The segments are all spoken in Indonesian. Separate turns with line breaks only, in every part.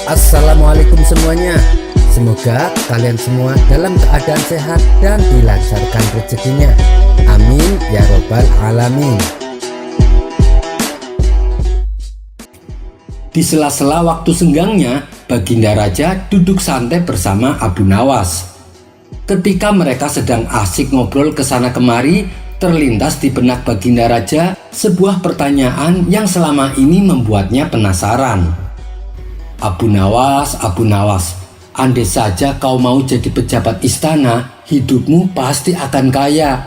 Assalamualaikum semuanya. Semoga kalian semua dalam keadaan sehat dan dilancarkan rezekinya. Amin ya robbal alamin. Di sela-sela waktu senggangnya, Baginda Raja duduk santai bersama Abu Nawas. Ketika mereka sedang asik ngobrol kesana kemari, terlintas di benak Baginda Raja sebuah pertanyaan yang selama ini membuatnya penasaran. Abu Nawas, andai saja kau mau jadi pejabat istana, hidupmu pasti akan kaya.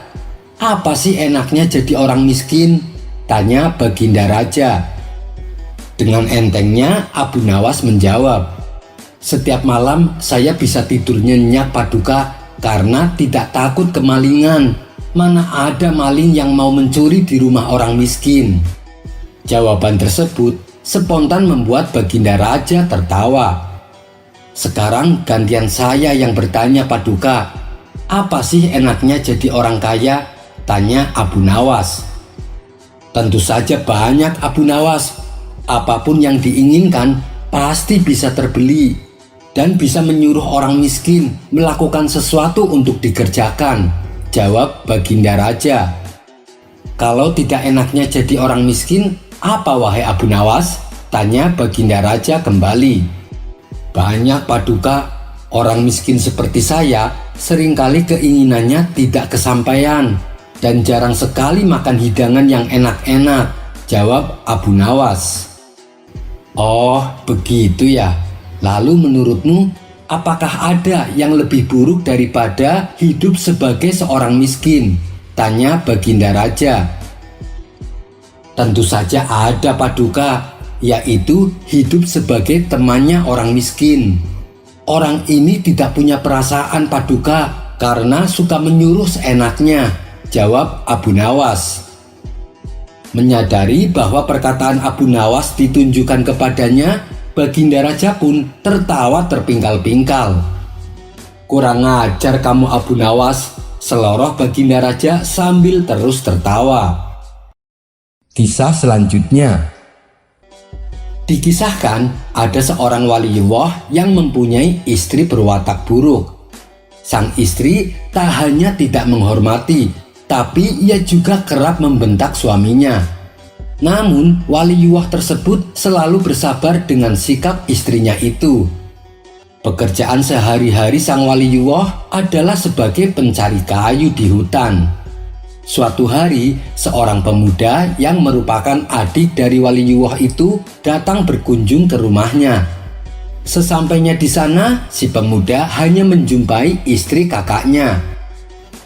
Apa sih enaknya jadi orang miskin? Tanya Baginda Raja. Dengan entengnya Abu Nawas menjawab, setiap malam saya bisa tidur nyenyak Paduka karena tidak takut kemalingan. Mana ada maling yang mau mencuri di rumah orang miskin. Jawaban tersebut spontan membuat Baginda Raja tertawa. Sekarang gantian saya yang bertanya Paduka, apa sih enaknya jadi orang kaya? Tanya Abu Nawas. Tentu saja banyak Abu Nawas. Apapun yang diinginkan pasti bisa terbeli dan bisa menyuruh orang miskin melakukan sesuatu untuk dikerjakan. Jawab Baginda Raja. Kalau tidak enaknya jadi orang miskin, apa wahai Abu Nawas? Tanya Baginda Raja kembali. Banyak Paduka, orang miskin seperti saya seringkali keinginannya tidak kesampaian dan jarang sekali makan hidangan yang enak-enak. Jawab Abu Nawas. Oh begitu ya. Lalu menurutmu, apakah ada yang lebih buruk daripada hidup sebagai seorang miskin? Tanya Baginda Raja. Tentu saja ada Paduka, yaitu hidup sebagai temannya orang miskin. Orang ini tidak punya perasaan Paduka karena suka menyuruh seenaknya. Jawab Abu Nawas. Menyadari bahwa perkataan Abu Nawas ditunjukkan kepadanya, Baginda Raja pun tertawa terpingkal-pingkal. Kurang ajar kamu Abu Nawas, seloroh Baginda Raja sambil terus tertawa. Kisah selanjutnya. Dikisahkan ada seorang waliullah yang mempunyai istri berwatak buruk. Sang istri tak hanya tidak menghormati, tapi ia juga kerap membentak suaminya. Namun waliullah tersebut selalu bersabar dengan sikap istrinya itu. Pekerjaan sehari-hari sang waliullah adalah sebagai pencari kayu di hutan. Suatu hari, seorang pemuda yang merupakan adik dari waliullah itu datang berkunjung ke rumahnya. Sesampainya di sana, si pemuda hanya menjumpai istri kakaknya.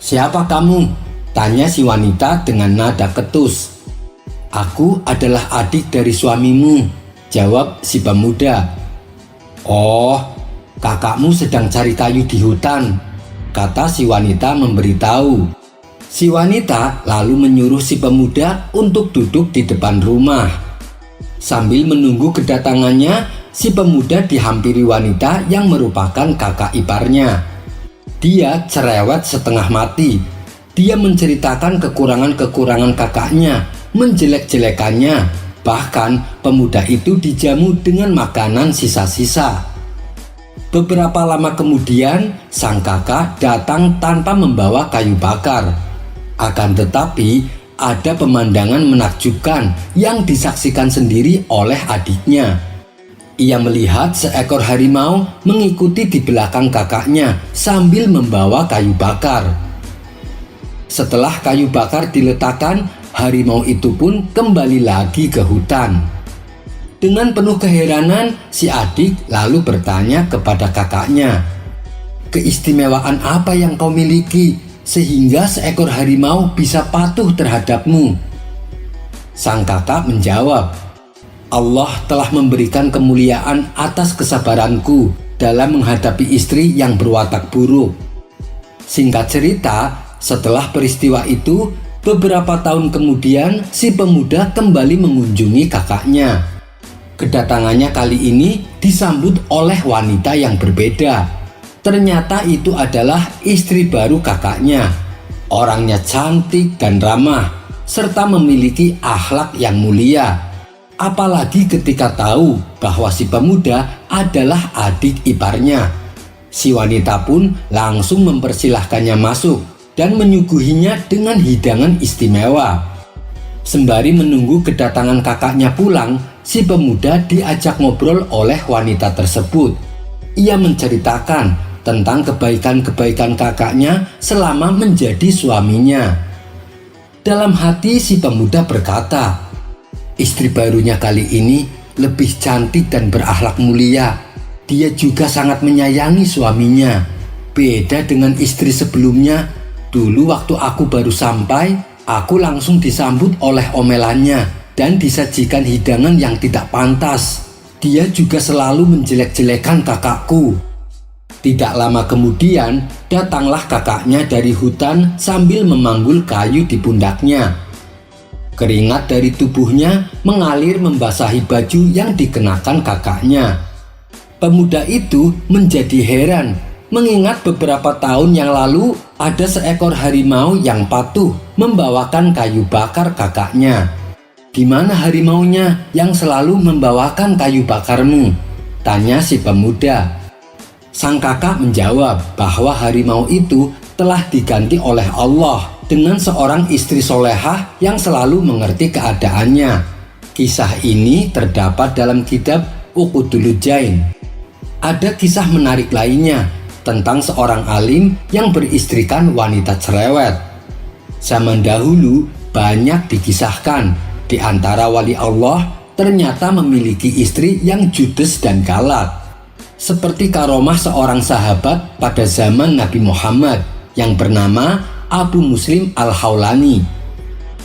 "Siapa kamu?" tanya si wanita dengan nada ketus. "Aku adalah adik dari suamimu," jawab si pemuda. "Oh, kakakmu sedang cari kayu di hutan," kata si wanita memberitahu. Si wanita lalu menyuruh si pemuda untuk duduk di depan rumah. Sambil menunggu kedatangannya, si pemuda dihampiri wanita yang merupakan kakak iparnya. Dia cerewet setengah mati. Dia menceritakan kekurangan-kekurangan kakaknya, menjelek-jelekannya. Bahkan pemuda itu dijamu dengan makanan sisa-sisa. Beberapa lama kemudian, sang kakak datang tanpa membawa kayu bakar. Akan tetapi, ada pemandangan menakjubkan yang disaksikan sendiri oleh adiknya. Ia melihat seekor harimau mengikuti di belakang kakaknya sambil membawa kayu bakar. Setelah kayu bakar diletakkan, harimau itu pun kembali lagi ke hutan. Dengan penuh keheranan, si adik lalu bertanya kepada kakaknya, "Keistimewaan apa yang kau miliki sehingga seekor harimau bisa patuh terhadapmu?" Sang kakak menjawab, "Allah telah memberikan kemuliaan atas kesabaranku dalam menghadapi istri yang berwatak buruk." Singkat cerita, setelah peristiwa itu, beberapa tahun kemudian si pemuda kembali mengunjungi kakaknya. Kedatangannya kali ini disambut oleh wanita yang berbeda. Ternyata itu adalah istri baru kakaknya. Orangnya cantik dan ramah, serta memiliki akhlak yang mulia. Apalagi ketika tahu bahwa si pemuda adalah adik iparnya. Si wanita pun langsung mempersilahkannya masuk dan menyuguhinya dengan hidangan istimewa. Sembari menunggu kedatangan kakaknya pulang, si pemuda diajak ngobrol oleh wanita tersebut. Ia menceritakan tentang kebaikan-kebaikan kakaknya selama menjadi suaminya. Dalam hati si pemuda berkata, istri barunya kali ini lebih cantik dan berakhlak mulia. Dia juga sangat menyayangi suaminya. Beda dengan istri sebelumnya. Dulu waktu aku baru sampai, aku langsung disambut oleh omelannya dan disajikan hidangan yang tidak pantas. Dia juga selalu menjelek-jelekan kakakku. Tidak lama kemudian, datanglah kakaknya dari hutan sambil memanggul kayu di pundaknya. Keringat dari tubuhnya mengalir membasahi baju yang dikenakan kakaknya. Pemuda itu menjadi heran mengingat beberapa tahun yang lalu ada seekor harimau yang patuh membawakan kayu bakar kakaknya. "Di mana harimaunya yang selalu membawakan kayu bakarmu?" tanya si pemuda. Sang kakak menjawab bahwa harimau itu telah diganti oleh Allah dengan seorang istri solehah yang selalu mengerti keadaannya. Kisah ini terdapat dalam kitab Uqudul Jain. Ada kisah menarik lainnya tentang seorang alim yang beristrikan wanita cerewet. Zaman dahulu banyak dikisahkan, di antara wali Allah ternyata memiliki istri yang judes dan galak. Seperti karomah seorang sahabat pada zaman Nabi Muhammad yang bernama Abu Muslim Al-Khawlani.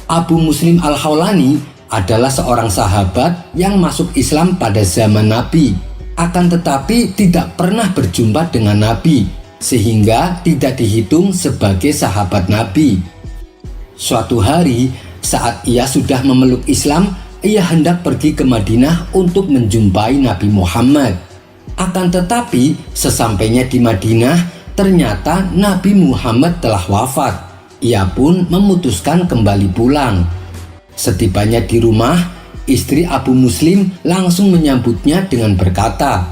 Abu Muslim Al-Khawlani adalah seorang sahabat yang masuk Islam pada zaman Nabi, akan tetapi tidak pernah berjumpa dengan Nabi, sehingga tidak dihitung sebagai sahabat Nabi. Suatu hari, saat ia sudah memeluk Islam, ia hendak pergi ke Madinah untuk menjumpai Nabi Muhammad. Akan tetapi, sesampainya di Madinah, ternyata Nabi Muhammad telah wafat. Ia pun memutuskan kembali pulang. Setibanya di rumah, istri Abu Muslim langsung menyambutnya dengan berkata,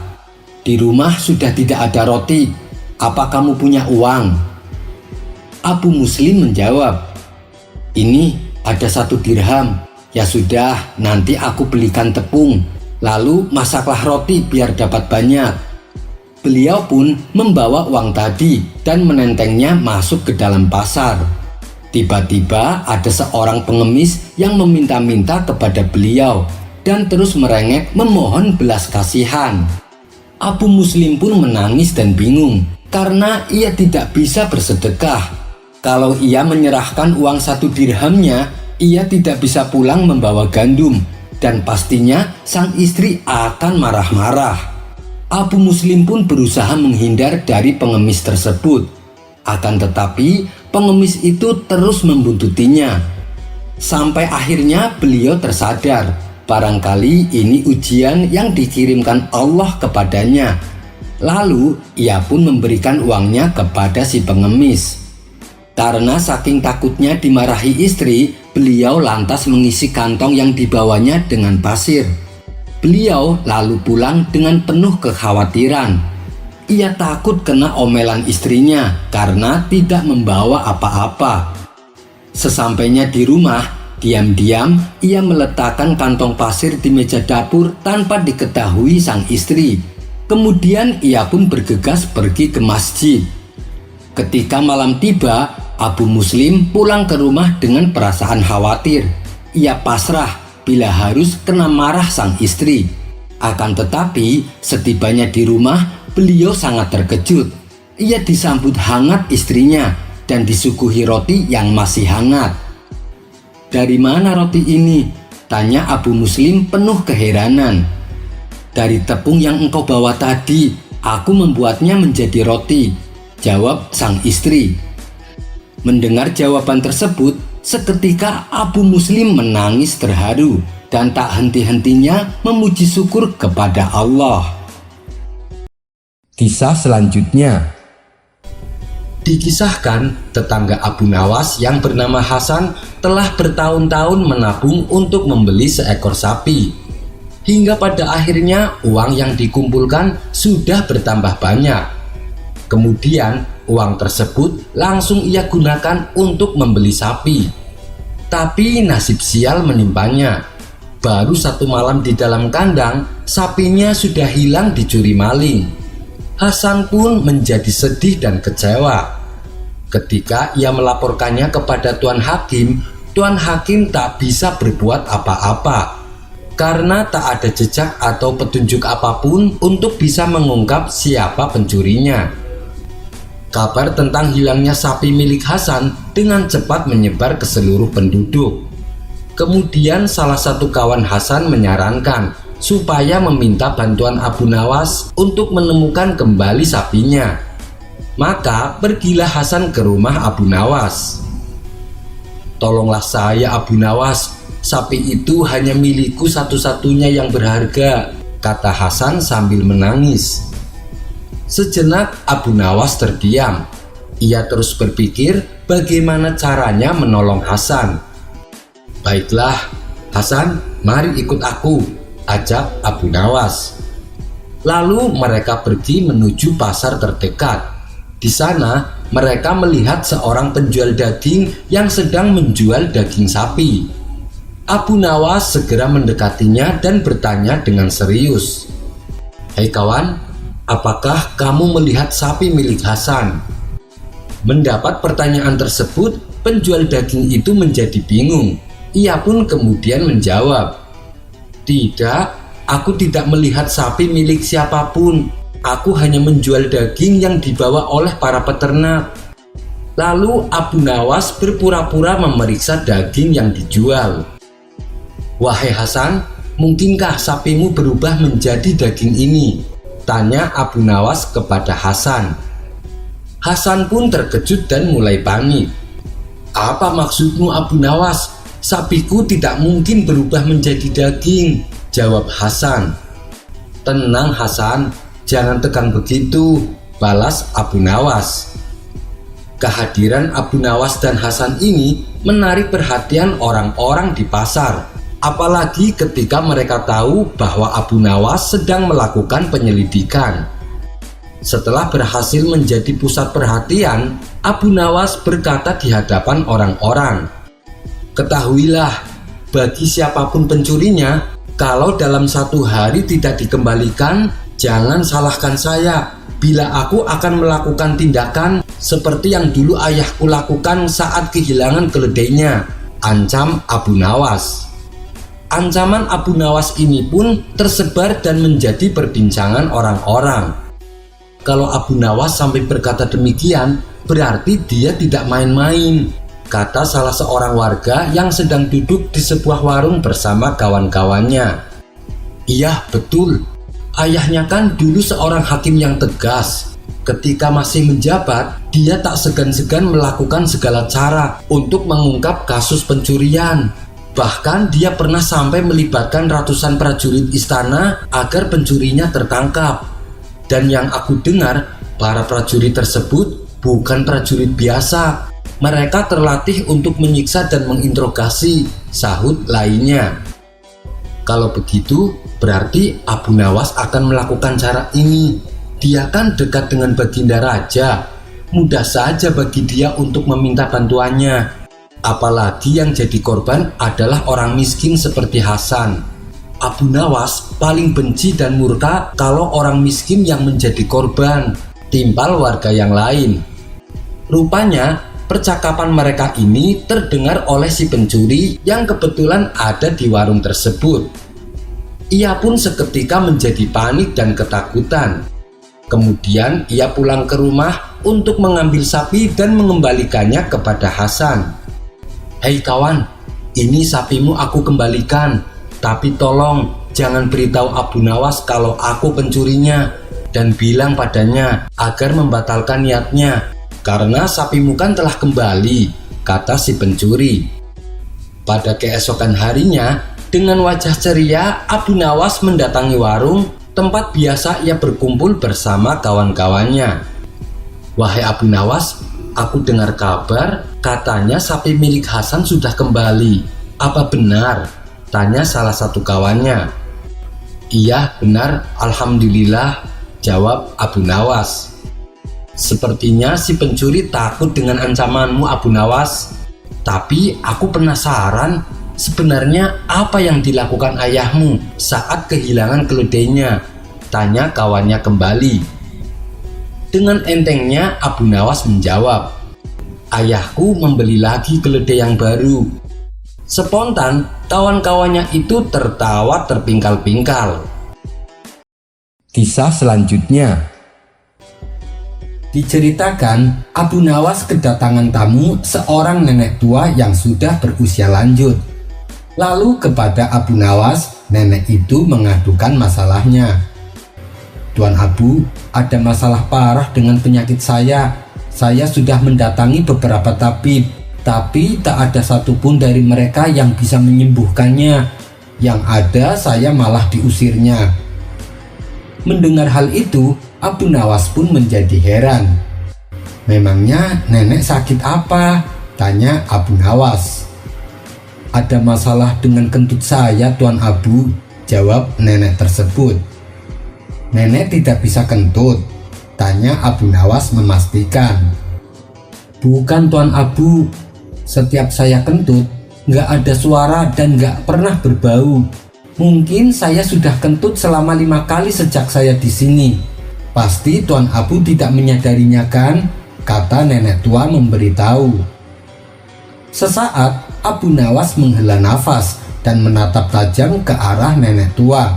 "Di rumah sudah tidak ada roti. Apa kamu punya uang?" Abu Muslim menjawab, "Ini ada 1 dirham. Ya sudah, nanti aku belikan tepung. Lalu masaklah roti biar dapat banyak." Beliau pun membawa uang tadi dan menentengnya masuk ke dalam pasar. Tiba-tiba ada seorang pengemis yang meminta-minta kepada beliau dan terus merengek memohon belas kasihan. Abu Muslim pun menangis dan bingung karena ia tidak bisa bersedekah. Kalau ia menyerahkan uang 1 dirhamnya, ia tidak bisa pulang membawa gandum dan pastinya sang istri akan marah-marah. Abu Muslim pun berusaha menghindar dari pengemis tersebut. Akan tetapi pengemis itu terus membuntutinya. Sampai akhirnya beliau tersadar, barangkali ini ujian yang dikirimkan Allah kepadanya. Lalu ia pun memberikan uangnya kepada si pengemis. Karena saking takutnya dimarahi istri, beliau lantas mengisi kantong yang dibawanya dengan pasir. Beliau lalu pulang dengan penuh kekhawatiran. Ia takut kena omelan istrinya karena tidak membawa apa-apa. Sesampainya di rumah, diam-diam ia meletakkan kantong pasir di meja dapur tanpa diketahui sang istri. Kemudian ia pun bergegas pergi ke masjid. Ketika malam tiba, Abu Muslim pulang ke rumah dengan perasaan khawatir. Ia pasrah bila harus kena marah sang istri. Akan tetapi, setibanya di rumah, beliau sangat terkejut. Ia disambut hangat istrinya dan disuguhi roti yang masih hangat. "Dari mana roti ini?" tanya Abu Muslim penuh keheranan. "Dari tepung yang engkau bawa tadi, aku membuatnya menjadi roti," jawab sang istri. Mendengar jawaban tersebut, seketika Abu Muslim menangis terharu dan tak henti-hentinya memuji syukur kepada Allah. Kisah selanjutnya. Dikisahkan tetangga Abu Nawas yang bernama Hasan telah bertahun-tahun menabung untuk membeli seekor sapi. hingga pada akhirnya uang yang dikumpulkan sudah bertambah banyak. Kemudian uang tersebut langsung ia gunakan untuk membeli sapi. Tapi nasib sial menimpanya. Baru 1 malam di dalam kandang, sapinya sudah hilang dicuri maling. Hasan pun menjadi sedih dan kecewa. Ketika ia melaporkannya kepada Tuan Hakim, Tuan Hakim tak bisa berbuat apa-apa karena tak ada jejak atau petunjuk apapun untuk bisa mengungkap siapa pencurinya. Kabar tentang hilangnya sapi milik Hasan dengan cepat menyebar ke seluruh penduduk. Kemudian salah satu kawan Hasan menyarankan supaya meminta bantuan Abu Nawas untuk menemukan kembali sapinya. Maka pergilah Hasan ke rumah Abu Nawas. "Tolonglah saya, Abu Nawas, sapi itu hanya milikku satu-satunya yang berharga," kata Hasan sambil menangis. Sejenak Abu Nawas terdiam. Ia terus berpikir bagaimana caranya menolong Hasan. "Baiklah, Hasan, mari ikut aku," ajak Abu Nawas. Lalu mereka pergi menuju pasar terdekat. Di sana mereka melihat seorang penjual daging yang sedang menjual daging sapi. Abu Nawas segera mendekatinya dan bertanya dengan serius, "Hei kawan, apakah kamu melihat sapi milik Hasan?" Mendapat pertanyaan tersebut, penjual daging itu menjadi bingung. Ia pun kemudian menjawab, "Tidak, aku tidak melihat sapi milik siapapun. Aku hanya menjual daging yang dibawa oleh para peternak." Lalu Abu Nawas berpura-pura memeriksa daging yang dijual. "Wahai Hasan, mungkinkah sapimu berubah menjadi daging ini?" tanya Abu Nawas kepada Hasan. Hasan pun terkejut dan mulai panik. "Apa maksudmu, Abu Nawas? Sapiku tidak mungkin berubah menjadi daging," jawab Hasan. "Tenang Hasan, jangan tegang begitu," balas Abu Nawas. Kehadiran Abu Nawas dan Hasan ini menarik perhatian orang-orang di pasar, apalagi ketika mereka tahu bahwa Abu Nawas sedang melakukan penyelidikan. Setelah berhasil menjadi pusat perhatian, Abu Nawas berkata di hadapan orang-orang, "Ketahuilah, bagi siapapun pencurinya, kalau dalam 1 hari tidak dikembalikan, jangan salahkan saya bila aku akan melakukan tindakan seperti yang dulu ayahku lakukan saat kehilangan keledainya," ancam Abu Nawas. Ancaman Abu Nawas ini pun tersebar dan menjadi perbincangan orang-orang. Kalau Abu Nawas sampai berkata demikian, berarti dia tidak main-main, kata salah seorang warga yang sedang duduk di sebuah warung bersama kawan-kawannya. "Iya, betul. Ayahnya kan dulu seorang hakim yang tegas. Ketika masih menjabat, dia tak segan-segan melakukan segala cara untuk mengungkap kasus pencurian. Bahkan dia pernah sampai melibatkan ratusan prajurit istana agar pencurinya tertangkap. Dan yang aku dengar, para prajurit tersebut bukan prajurit biasa. Mereka terlatih untuk menyiksa dan menginterogasi," sahut lainnya. "Kalau begitu, berarti Abu Nawas akan melakukan cara ini. Dia kan dekat dengan Baginda Raja. Mudah saja bagi dia untuk meminta bantuannya. Apalagi yang jadi korban adalah orang miskin seperti Hasan. Abu Nawas paling benci dan murka kalau orang miskin yang menjadi korban," timpal warga yang lain. Rupanya percakapan mereka ini terdengar oleh si pencuri yang kebetulan ada di warung tersebut. Ia pun seketika menjadi panik dan ketakutan. Kemudian ia pulang ke rumah untuk mengambil sapi dan mengembalikannya kepada Hasan. "Hei kawan, ini sapimu aku kembalikan. Tapi tolong jangan beritahu Abu Nawas kalau aku pencurinya. Dan bilang padanya agar membatalkan niatnya. Karena sapimu kan telah kembali," kata si pencuri. Pada keesokan harinya, dengan wajah ceria, Abu Nawas mendatangi warung tempat biasa ia berkumpul bersama kawan-kawannya. "Wahai Abu Nawas, aku dengar kabar katanya sapi milik Hasan sudah kembali. Apa benar?" tanya salah satu kawannya. Iya benar, alhamdulillah, jawab Abu Nawas. Sepertinya si pencuri takut dengan ancamanmu, Abu Nawas. Tapi aku penasaran, sebenarnya apa yang dilakukan ayahmu saat kehilangan keledainya? Tanya kawannya kembali. Dengan entengnya Abu Nawas menjawab, ayahku membeli lagi keledai yang baru. Spontan, kawan-kawannya itu tertawa terpingkal-pingkal. Kisah selanjutnya. Diceritakan, Abu Nawas kedatangan tamu seorang nenek tua yang sudah berusia lanjut. Lalu kepada Abu Nawas, nenek itu mengadukan masalahnya. Tuan Abu, ada masalah parah dengan penyakit saya. Saya sudah mendatangi beberapa tabib, tapi tak ada satupun dari mereka yang bisa menyembuhkannya. Yang ada saya malah diusirnya. Mendengar hal itu, Abu Nawas pun menjadi heran. Memangnya nenek sakit apa? Tanya Abu Nawas. Ada masalah dengan kentut saya, Tuan Abu, jawab nenek tersebut. Nenek tidak bisa kentut? Tanya Abu Nawas memastikan. Bukan, Tuan Abu. Setiap saya kentut, nggak ada suara dan nggak pernah berbau. Mungkin saya sudah kentut selama 5 kali sejak saya di sini. Pasti Tuan Abu tidak menyadarinya kan? Kata nenek tua memberitahu. Sesaat Abu Nawas menghela nafas dan menatap tajam ke arah nenek tua.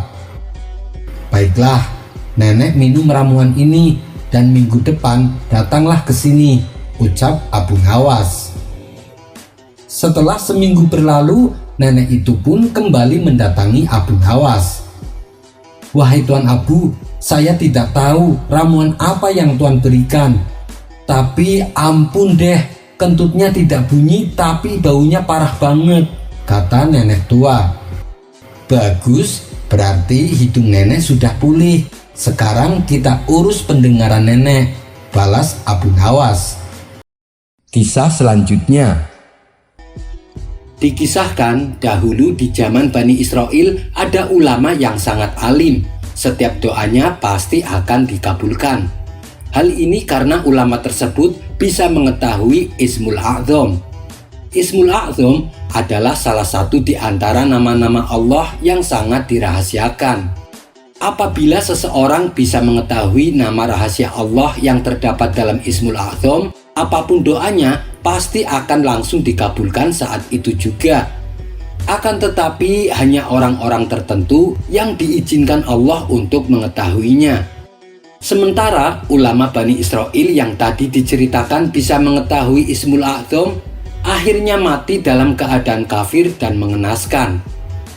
Baiklah, nenek minum ramuan ini dan minggu depan datanglah ke sini, ucap Abu Nawas. Setelah seminggu berlalu, nenek itu pun kembali mendatangi Abu Nawas. Wahai Tuan Abu, saya tidak tahu ramuan apa yang Tuan berikan. Tapi ampun deh, kentutnya tidak bunyi tapi baunya parah banget, kata nenek tua. Bagus, berarti hidung nenek sudah pulih. Sekarang kita urus pendengaran nenek, balas Abu Nawas. Kisah selanjutnya. Dikisahkan dahulu di zaman Bani Israel ada ulama yang sangat alim. Setiap doanya pasti akan dikabulkan. Hal ini karena ulama tersebut bisa mengetahui Ismul A'zam. Ismul A'zam adalah salah satu di antara nama-nama Allah yang sangat dirahasiakan. Apabila seseorang bisa mengetahui nama rahasia Allah yang terdapat dalam Ismul A'zam, apapun doanya pasti akan langsung dikabulkan saat itu juga. Akan tetapi hanya orang-orang tertentu yang diizinkan Allah untuk mengetahuinya. Sementara ulama Bani Israel yang tadi diceritakan bisa mengetahui Ismul A'zam, akhirnya mati dalam keadaan kafir dan mengenaskan.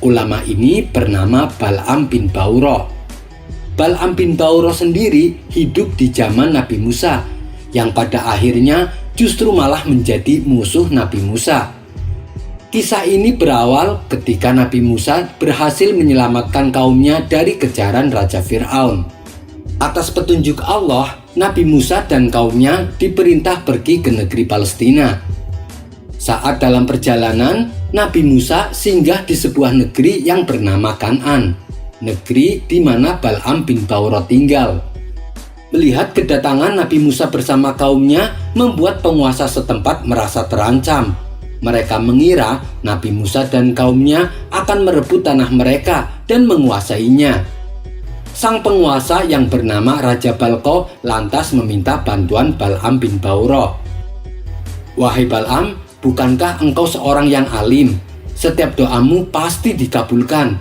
Ulama ini bernama Bal'am bin Ba'urah. Bal'am bin Ba'urah sendiri hidup di zaman Nabi Musa, yang pada akhirnya justru malah menjadi musuh Nabi Musa. Kisah ini berawal ketika Nabi Musa berhasil menyelamatkan kaumnya dari kejaran Raja Fir'aun. Atas petunjuk Allah, Nabi Musa dan kaumnya diperintah pergi ke negeri Palestina. Saat dalam perjalanan, Nabi Musa singgah di sebuah negeri yang bernama Kan'an, negeri di mana Bal'am bin Ba'urah tinggal. Melihat kedatangan Nabi Musa bersama kaumnya membuat penguasa setempat merasa terancam. Mereka mengira Nabi Musa dan kaumnya akan merebut tanah mereka dan menguasainya. Sang penguasa yang bernama Raja Balko lantas meminta bantuan Bal'am bin Ba'urah. Wahai Bal'am, bukankah engkau seorang yang alim? Setiap doamu pasti dikabulkan.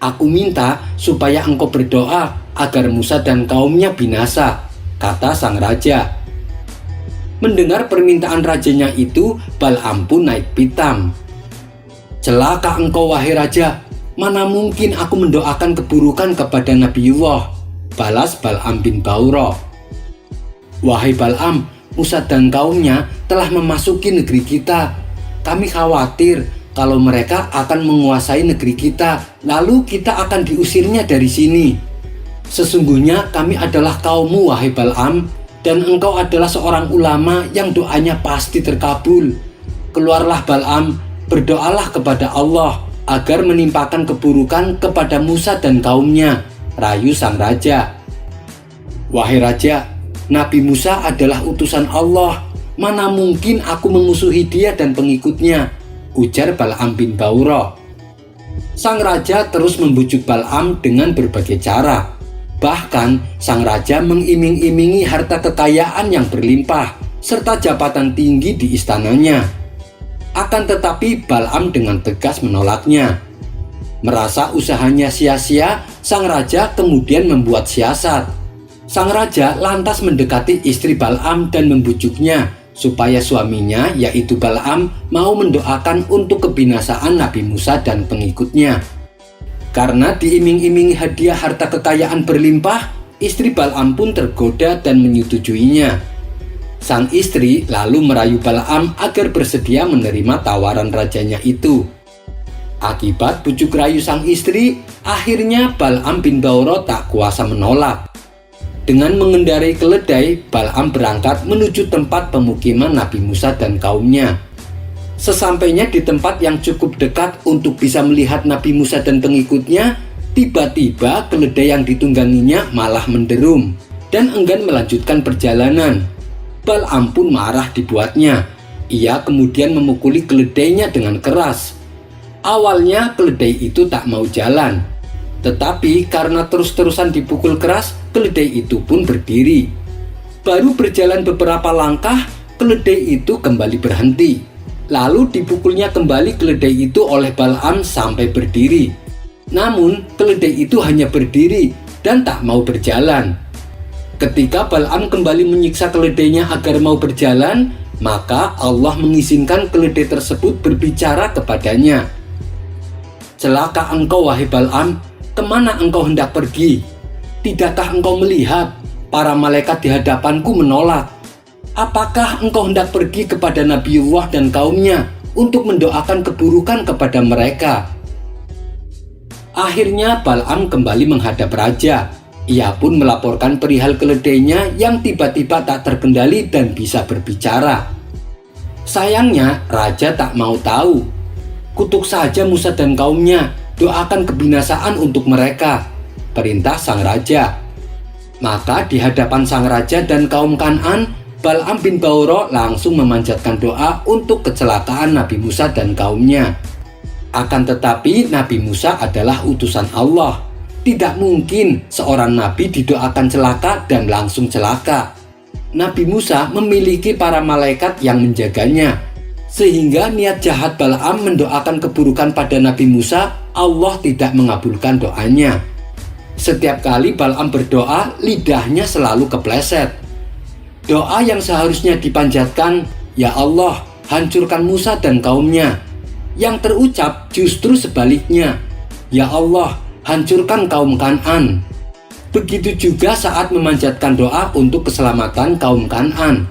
Aku minta supaya engkau berdoa agar Musa dan kaumnya binasa, kata sang raja. Mendengar permintaan rajanya itu, Bal'am pun naik pitam. Celaka engkau wahai raja, mana mungkin aku mendoakan keburukan kepada Nabiullah, balas Bal'am bin Ba'urah. Wahai Bal'am, Musa dan kaumnya telah memasuki negeri kita. Kami khawatir kalau mereka akan menguasai negeri kita, lalu kita akan diusirnya dari sini. Sesungguhnya kami adalah kaummu wahai Bal'am, dan engkau adalah seorang ulama yang doanya pasti terkabul. Keluarlah Bal'am, berdoalah kepada Allah agar menimpakan keburukan kepada Musa dan kaumnya, rayu sang raja. Wahai raja, Nabi Musa adalah utusan Allah. Mana mungkin aku memusuhi dia dan pengikutnya, ujar Bal'am bin Ba'urah. Sang raja terus membujuk Bal'am dengan berbagai cara. Bahkan sang raja mengiming-imingi harta kekayaan yang berlimpah serta jabatan tinggi di istananya. Akan tetapi Bal'am dengan tegas menolaknya. Merasa usahanya sia-sia, sang raja kemudian membuat siasat. Sang raja lantas mendekati istri Bal'am dan membujuknya supaya suaminya, yaitu Bal'am, mau mendoakan untuk kebinasaan Nabi Musa dan pengikutnya. Karena diiming-imingi hadiah harta kekayaan berlimpah, istri Bal'am pun tergoda dan menyetujuinya. Sang istri lalu merayu Bal'am agar bersedia menerima tawaran rajanya itu. Akibat bujuk rayu sang istri, akhirnya Bal'am bin Ba'urah tak kuasa menolak. Dengan mengendarai keledai, Bal'am berangkat menuju tempat pemukiman Nabi Musa dan kaumnya. Sesampainya di tempat yang cukup dekat untuk bisa melihat Nabi Musa dan pengikutnya, tiba-tiba keledai yang ditungganginya malah menderum dan enggan melanjutkan perjalanan. Bal'am pun marah dibuatnya. Ia kemudian memukuli keledainya dengan keras. Awalnya keledai itu tak mau jalan, tetapi karena terus-terusan dipukul keras, keledai itu pun berdiri. Baru berjalan beberapa langkah, keledai itu kembali berhenti. Lalu dipukulnya kembali keledai itu oleh Bal'am sampai berdiri. Namun keledai itu hanya berdiri dan tak mau berjalan. Ketika Bal'am kembali menyiksa keledainya agar mau berjalan, maka Allah mengizinkan keledai tersebut berbicara kepadanya. Celaka engkau wahai Bal'am, kemana engkau hendak pergi? Tidakkah engkau melihat para malaikat di hadapanku menolak? Apakah engkau hendak pergi kepada Nabiullah dan kaumnya untuk mendoakan keburukan kepada mereka? Akhirnya Bal'am kembali menghadap raja. Ia pun melaporkan perihal keledainya yang tiba-tiba tak terkendali dan bisa berbicara. Sayangnya raja tak mau tahu. Kutuk saja Musa dan kaumnya, doakan kebinasaan untuk mereka, perintah sang raja. Maka di hadapan sang raja dan kaum Kan'an, Bal'am bin Ba'urah langsung memanjatkan doa untuk kecelakaan Nabi Musa dan kaumnya. Akan tetapi Nabi Musa adalah utusan Allah. Tidak mungkin seorang nabi didoakan celaka dan langsung celaka. Nabi Musa memiliki para malaikat yang menjaganya, sehingga niat jahat Bal'am mendoakan keburukan pada Nabi Musa, Allah tidak mengabulkan doanya. Setiap kali Bal'am berdoa, lidahnya selalu kepleset. Doa yang seharusnya dipanjatkan, "Ya Allah, hancurkan Musa dan kaumnya," yang terucap justru sebaliknya, "Ya Allah, hancurkan kaum Kan'an." Begitu juga saat memanjatkan doa untuk keselamatan kaum Kan'an.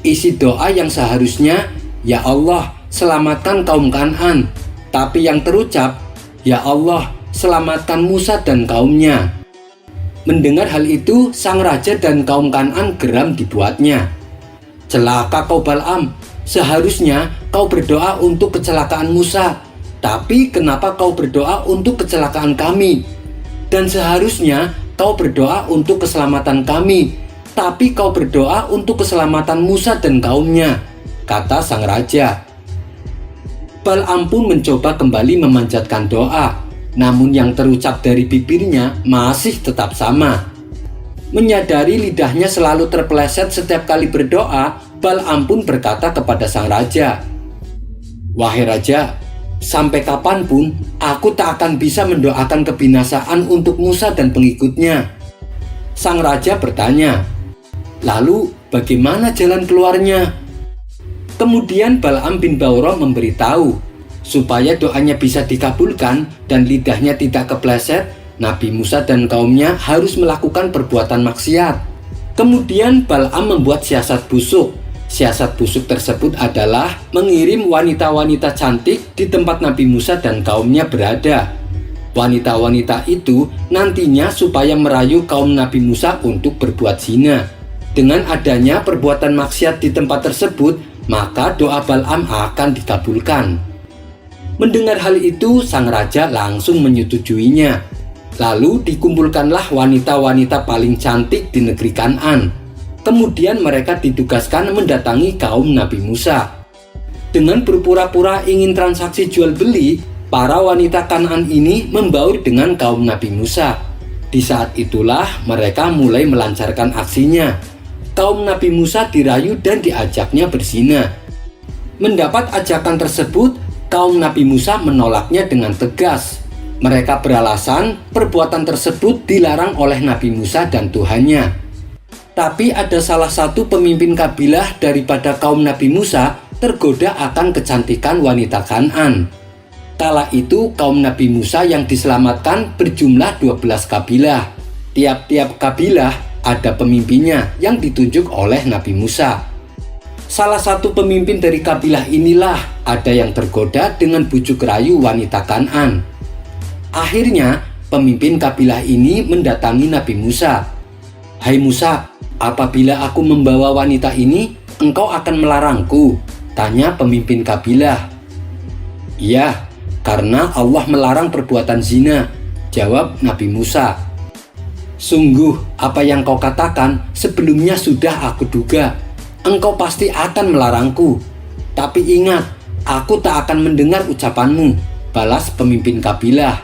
Isi doa yang seharusnya, "Ya Allah, selamatkan kaum Kan'an," tapi yang terucap, "Ya Allah, selamatkan Musa dan kaumnya." Mendengar hal itu, sang raja dan kaum Kan'an geram dibuatnya. "Celaka kau Bal'am, seharusnya kau berdoa untuk kecelakaan Musa. Tapi kenapa kau berdoa untuk kecelakaan kami? Dan seharusnya kau berdoa untuk keselamatan kami, tapi kau berdoa untuk keselamatan Musa dan kaumnya," kata sang raja. Bal'am pun mencoba kembali memanjatkan doa, namun yang terucap dari bibirnya masih tetap sama. Menyadari lidahnya selalu terpeleset setiap kali berdoa, Bal'am pun berkata kepada sang raja, "Wahai raja, sampai kapanpun aku tak akan bisa mendoakan kebinasaan untuk Musa dan pengikutnya." Sang raja bertanya, "Lalu bagaimana jalan keluarnya?" Kemudian Bal'am bin Ba'urah memberitahu, supaya doanya bisa dikabulkan dan lidahnya tidak kepleset, Nabi Musa dan kaumnya harus melakukan perbuatan maksiat. Kemudian Bal'am membuat siasat busuk. Siasat busuk tersebut adalah mengirim wanita-wanita cantik di tempat Nabi Musa dan kaumnya berada. Wanita-wanita itu nantinya supaya merayu kaum Nabi Musa untuk berbuat zina. Dengan adanya perbuatan maksiat di tempat tersebut, maka doa Bal'am akan dikabulkan. Mendengar hal itu, sang raja langsung menyetujuinya. Lalu dikumpulkanlah wanita-wanita paling cantik di negeri Kan'an. Kemudian mereka ditugaskan mendatangi kaum Nabi Musa. Dengan berpura-pura ingin transaksi jual beli, para wanita Kan'an ini membaur dengan kaum Nabi Musa. Di saat itulah mereka mulai melancarkan aksinya. Kaum Nabi Musa dirayu dan diajaknya berzina. Mendapat ajakan tersebut, kaum Nabi Musa menolaknya dengan tegas. Mereka beralasan perbuatan tersebut dilarang oleh Nabi Musa dan Tuhannya. Tapi ada salah satu pemimpin kabilah daripada kaum Nabi Musa tergoda akan kecantikan wanita Kan'an. Kala itu kaum Nabi Musa yang diselamatkan berjumlah 12 kabilah. Tiap-tiap kabilah ada pemimpinnya yang ditunjuk oleh Nabi Musa. Salah satu pemimpin dari kabilah inilah ada yang tergoda dengan bujuk rayu wanita Kan'an. Akhirnya pemimpin kabilah ini mendatangi Nabi Musa. "Hai Musa, apabila aku membawa wanita ini, engkau akan melarangku?" tanya pemimpin kabilah. "Iya, karena Allah melarang perbuatan zina," jawab Nabi Musa. "Sungguh apa yang kau katakan sebelumnya sudah aku duga. Engkau pasti akan melarangku. Tapi ingat, aku tak akan mendengar ucapanmu," balas pemimpin kabilah.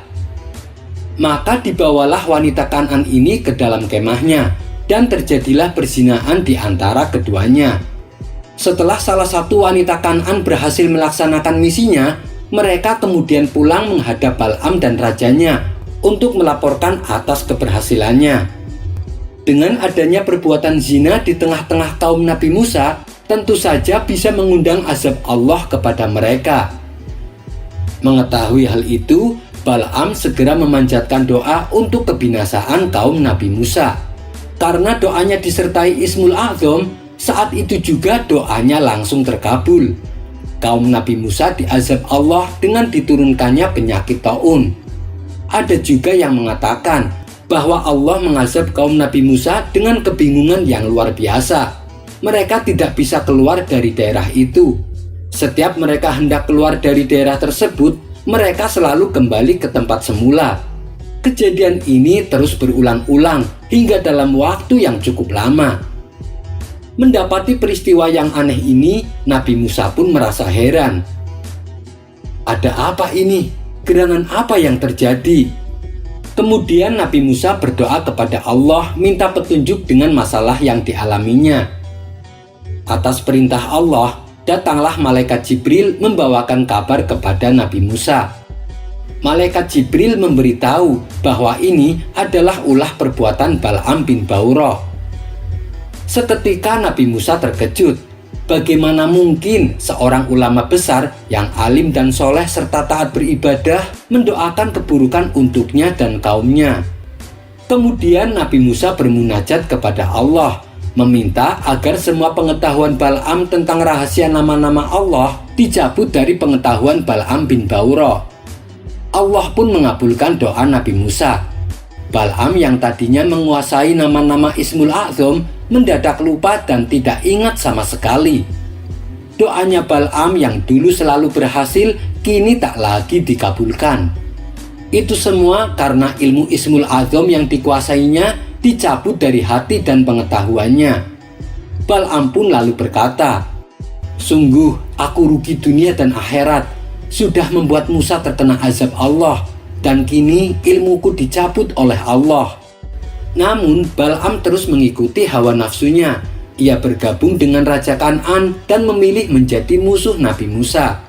Maka dibawalah wanita Kan'an ini ke dalam kemahnya, dan terjadilah perzinahan di antara keduanya. Setelah salah satu wanita Kan'an berhasil melaksanakan misinya, mereka kemudian pulang menghadap Bal'am dan rajanya untuk melaporkan atas keberhasilannya. Dengan adanya perbuatan zina di tengah-tengah kaum Nabi Musa, tentu saja bisa mengundang azab Allah kepada mereka. Mengetahui hal itu, Bal'am segera memanjatkan doa untuk kebinasaan kaum Nabi Musa. Karena doanya disertai Ismul A'zam, saat itu juga doanya langsung terkabul. Kaum Nabi Musa diazab Allah dengan diturunkannya penyakit taun. Ada juga yang mengatakan bahwa Allah mengazab kaum Nabi Musa dengan kebingungan yang luar biasa. Mereka tidak bisa keluar dari daerah itu. Setiap mereka hendak keluar dari daerah tersebut, mereka selalu kembali ke tempat semula. Kejadian ini terus berulang-ulang hingga dalam waktu yang cukup lama. Mendapati peristiwa yang aneh ini, Nabi Musa pun merasa heran. Ada apa ini? Gerangan apa yang terjadi? Kemudian Nabi Musa berdoa kepada Allah minta petunjuk dengan masalah yang dialaminya. Atas perintah Allah, datanglah malaikat Jibril membawakan kabar kepada Nabi Musa. Malaikat Jibril memberitahu bahwa ini adalah ulah perbuatan Bal'am bin Ba'urah. Seketika Nabi Musa terkejut. Bagaimana mungkin seorang ulama besar yang alim dan soleh serta taat beribadah mendoakan keburukan untuknya dan kaumnya? Kemudian Nabi Musa bermunajat kepada Allah, meminta agar semua pengetahuan Bal'am tentang rahasia nama-nama Allah dicabut dari pengetahuan Bal'am bin Ba'urah. Allah pun mengabulkan doa Nabi Musa. Bal'am yang tadinya menguasai nama-nama Ismul A'zam mendadak lupa dan tidak ingat sama sekali. Doanya Bal'am yang dulu selalu berhasil kini tak lagi dikabulkan. Itu semua karena ilmu Ismul A'zam yang dikuasainya dicabut dari hati dan pengetahuannya. Bal'am pun lalu berkata, "Sungguh aku rugi dunia dan akhirat, sudah membuat Musa terkena azab Allah, dan kini ilmuku dicabut oleh Allah." Namun Bal'am terus mengikuti hawa nafsunya. Ia bergabung dengan Raja Kan'an dan memilih menjadi musuh Nabi Musa.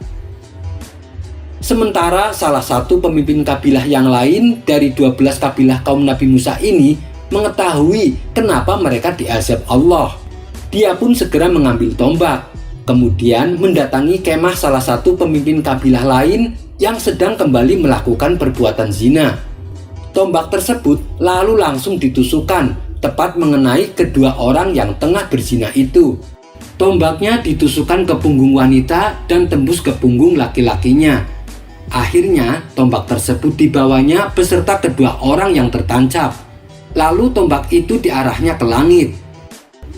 Sementara salah satu pemimpin kabilah yang lain dari 12 kabilah kaum Nabi Musa ini mengetahui kenapa mereka diazab Allah. Dia pun segera mengambil tombak, kemudian mendatangi kemah salah satu pemimpin kabilah lain yang sedang kembali melakukan perbuatan zina. Tombak tersebut lalu langsung ditusukkan tepat mengenai kedua orang yang tengah berzina itu. Tombaknya ditusukkan ke punggung wanita dan tembus ke punggung laki-lakinya. Akhirnya tombak tersebut dibawanya beserta kedua orang yang tertancap. Lalu tombak itu diarahnya ke langit.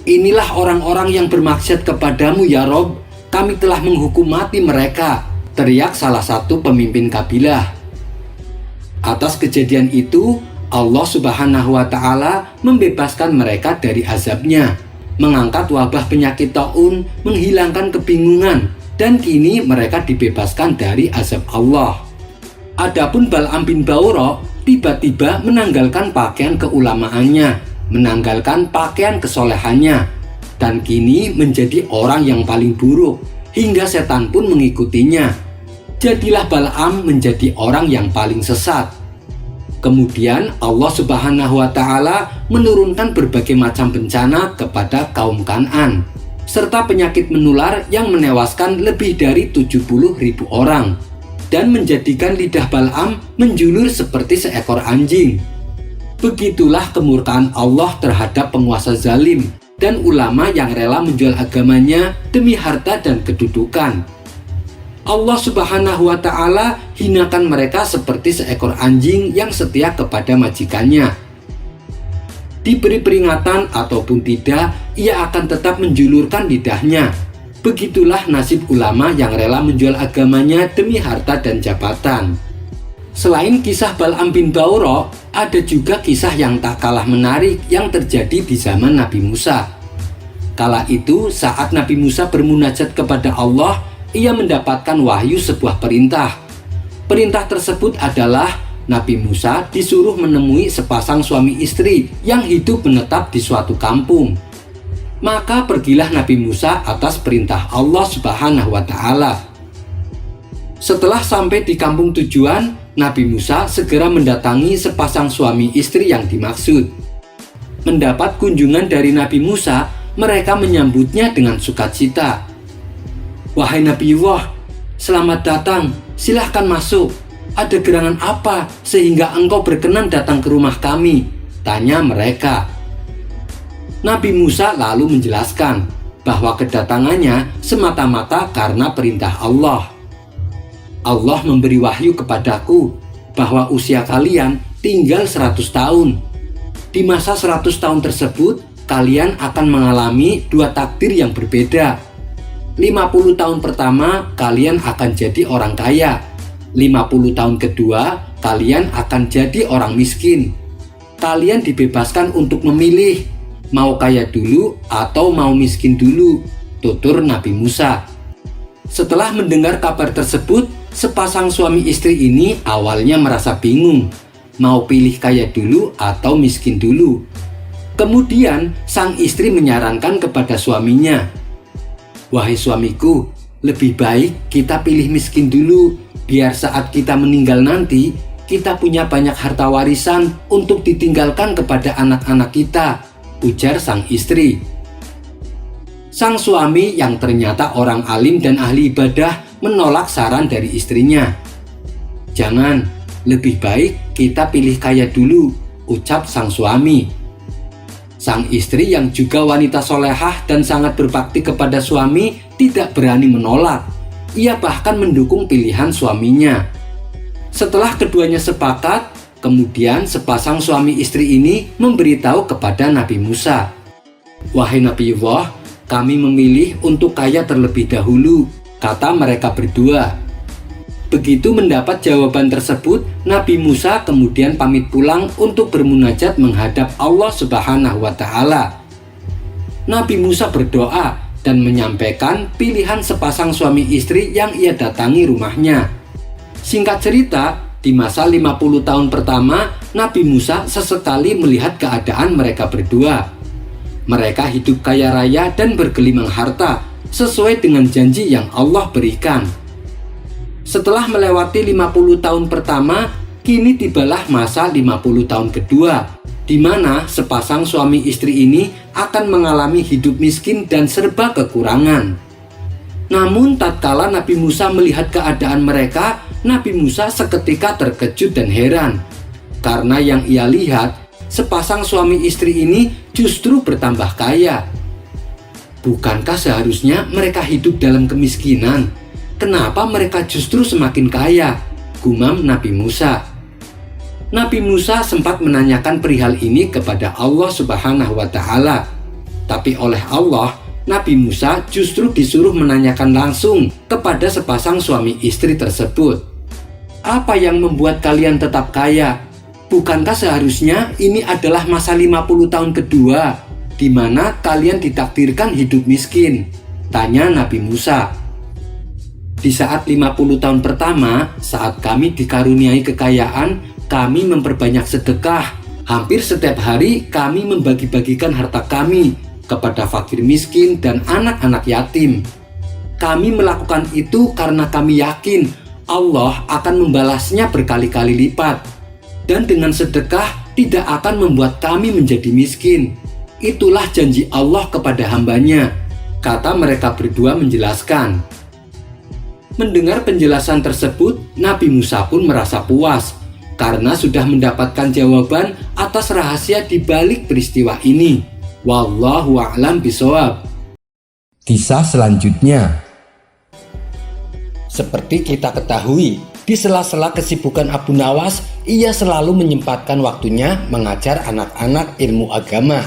"Inilah orang-orang yang bermaksud kepadamu ya Rob, kami telah menghukum mati mereka. teriak salah satu pemimpin kabilah. Atas kejadian itu, Allah Subhanahu wa Ta'ala membebaskan mereka dari azabnya, mengangkat wabah penyakit taun, menghilangkan kebingungan, dan kini mereka dibebaskan dari azab Allah. Adapun Bal'am bin Ba'ura tiba-tiba menanggalkan pakaian keulamaannya, menanggalkan pakaian kesolehannya, dan kini menjadi orang yang paling buruk, hingga setan pun mengikutinya. Jadilah Bal'am menjadi orang yang paling sesat. Kemudian Allah Subhanahu wa Ta'ala menurunkan berbagai macam bencana kepada kaum Kan'an, serta penyakit menular yang menewaskan lebih dari 70.000 orang, dan menjadikan lidah Bal'am menjulur seperti seekor anjing. Begitulah kemurkaan Allah terhadap penguasa zalim dan ulama yang rela menjual agamanya demi harta dan kedudukan. Allah Subhanahu wa Ta'ala hinakan mereka seperti seekor anjing yang setia kepada majikannya. Diberi peringatan ataupun tidak, ia akan tetap menjulurkan lidahnya. Begitulah nasib ulama yang rela menjual agamanya demi harta dan jabatan. Selain kisah Bal'am bin Ba'ura, ada juga kisah yang tak kalah menarik yang terjadi di zaman Nabi Musa. Kala itu, saat Nabi Musa bermunajat kepada Allah, ia mendapatkan wahyu sebuah perintah. Perintah tersebut adalah Nabi Musa disuruh menemui sepasang suami istri yang hidup menetap di suatu kampung. Maka pergilah Nabi Musa atas perintah Allah Subhanahu wa Ta'ala. Setelah sampai di kampung tujuan, Nabi Musa segera mendatangi sepasang suami istri yang dimaksud. Mendapat kunjungan dari Nabi Musa, mereka menyambutnya dengan sukacita. "Wahai Nabiullah, selamat datang, silahkan masuk. Ada gerangan apa sehingga engkau berkenan datang ke rumah kami?" tanya mereka. Nabi Musa lalu menjelaskan bahwa kedatangannya semata-mata karena perintah Allah. Allah memberi wahyu kepadaku bahwa usia kalian tinggal 100 tahun. Di masa 100 tahun tersebut, kalian akan mengalami dua takdir yang berbeda. 50 tahun pertama kalian akan jadi orang kaya. 50 tahun kedua kalian akan jadi orang miskin. Kalian dibebaskan untuk memilih mau kaya dulu atau mau miskin dulu, tutur Nabi Musa. Setelah mendengar kabar tersebut, sepasang suami istri ini awalnya merasa bingung, mau pilih kaya dulu atau miskin dulu. Kemudian sang istri menyarankan kepada suaminya, "Wahai suamiku, lebih baik kita pilih miskin dulu, biar saat kita meninggal nanti, kita punya banyak harta warisan untuk ditinggalkan kepada anak-anak kita," ujar sang istri. Sang suami yang ternyata orang alim dan ahli ibadah menolak saran dari istrinya. "Jangan, lebih baik kita pilih kaya dulu," ucap sang suami. Sang istri yang juga wanita solehah dan sangat berbakti kepada suami tidak berani menolak. Ia bahkan mendukung pilihan suaminya. Setelah keduanya sepakat, kemudian sepasang suami istri ini memberitahu kepada Nabi Musa, "Wahai Nabiullah, kami memilih untuk kaya terlebih dahulu," kata mereka berdua. Begitu mendapat jawaban tersebut, Nabi Musa kemudian pamit pulang untuk bermunajat menghadap Allah Subhanahu wa Ta'ala. Nabi Musa berdoa dan menyampaikan pilihan sepasang suami istri yang ia datangi rumahnya. Singkat cerita, di masa 50 tahun pertama, Nabi Musa sesekali melihat keadaan mereka berdua. Mereka hidup kaya raya dan bergelimang harta, sesuai dengan janji yang Allah berikan. Setelah melewati 50 tahun pertama, kini tibalah masa 50 tahun kedua, di mana sepasang suami istri ini akan mengalami hidup miskin dan serba kekurangan. Namun tatkala Nabi Musa melihat keadaan mereka, Nabi Musa seketika terkejut dan heran, karena yang ia lihat, sepasang suami istri ini justru bertambah kaya. Bukankah seharusnya mereka hidup dalam kemiskinan? Kenapa mereka justru semakin kaya? Gumam Nabi Musa. Nabi Musa sempat menanyakan perihal ini kepada Allah Subhanahu wa Ta'ala. Tapi oleh Allah Nabi Musa justru disuruh menanyakan langsung kepada sepasang suami istri tersebut. Apa yang membuat kalian tetap kaya? Bukankah seharusnya ini adalah masa 50 tahun kedua, di mana kalian ditakdirkan hidup miskin? Tanya Nabi Musa. Di saat 50 tahun pertama, saat kami dikaruniai kekayaan, kami memperbanyak sedekah. Hampir setiap hari kami membagi-bagikan harta kami kepada fakir miskin dan anak-anak yatim. Kami melakukan itu karena kami yakin Allah akan membalasnya berkali-kali lipat. Dan dengan sedekah tidak akan membuat kami menjadi miskin. Itulah janji Allah kepada hambanya, kata mereka berdua menjelaskan. Mendengar penjelasan tersebut, Nabi Musa pun merasa puas karena sudah mendapatkan jawaban atas rahasia di balik peristiwa ini. Wallahu a'lam bishawab. Kisah selanjutnya. Seperti kita ketahui, di sela-sela kesibukan Abu Nawas, ia selalu menyempatkan waktunya mengajar anak-anak ilmu agama.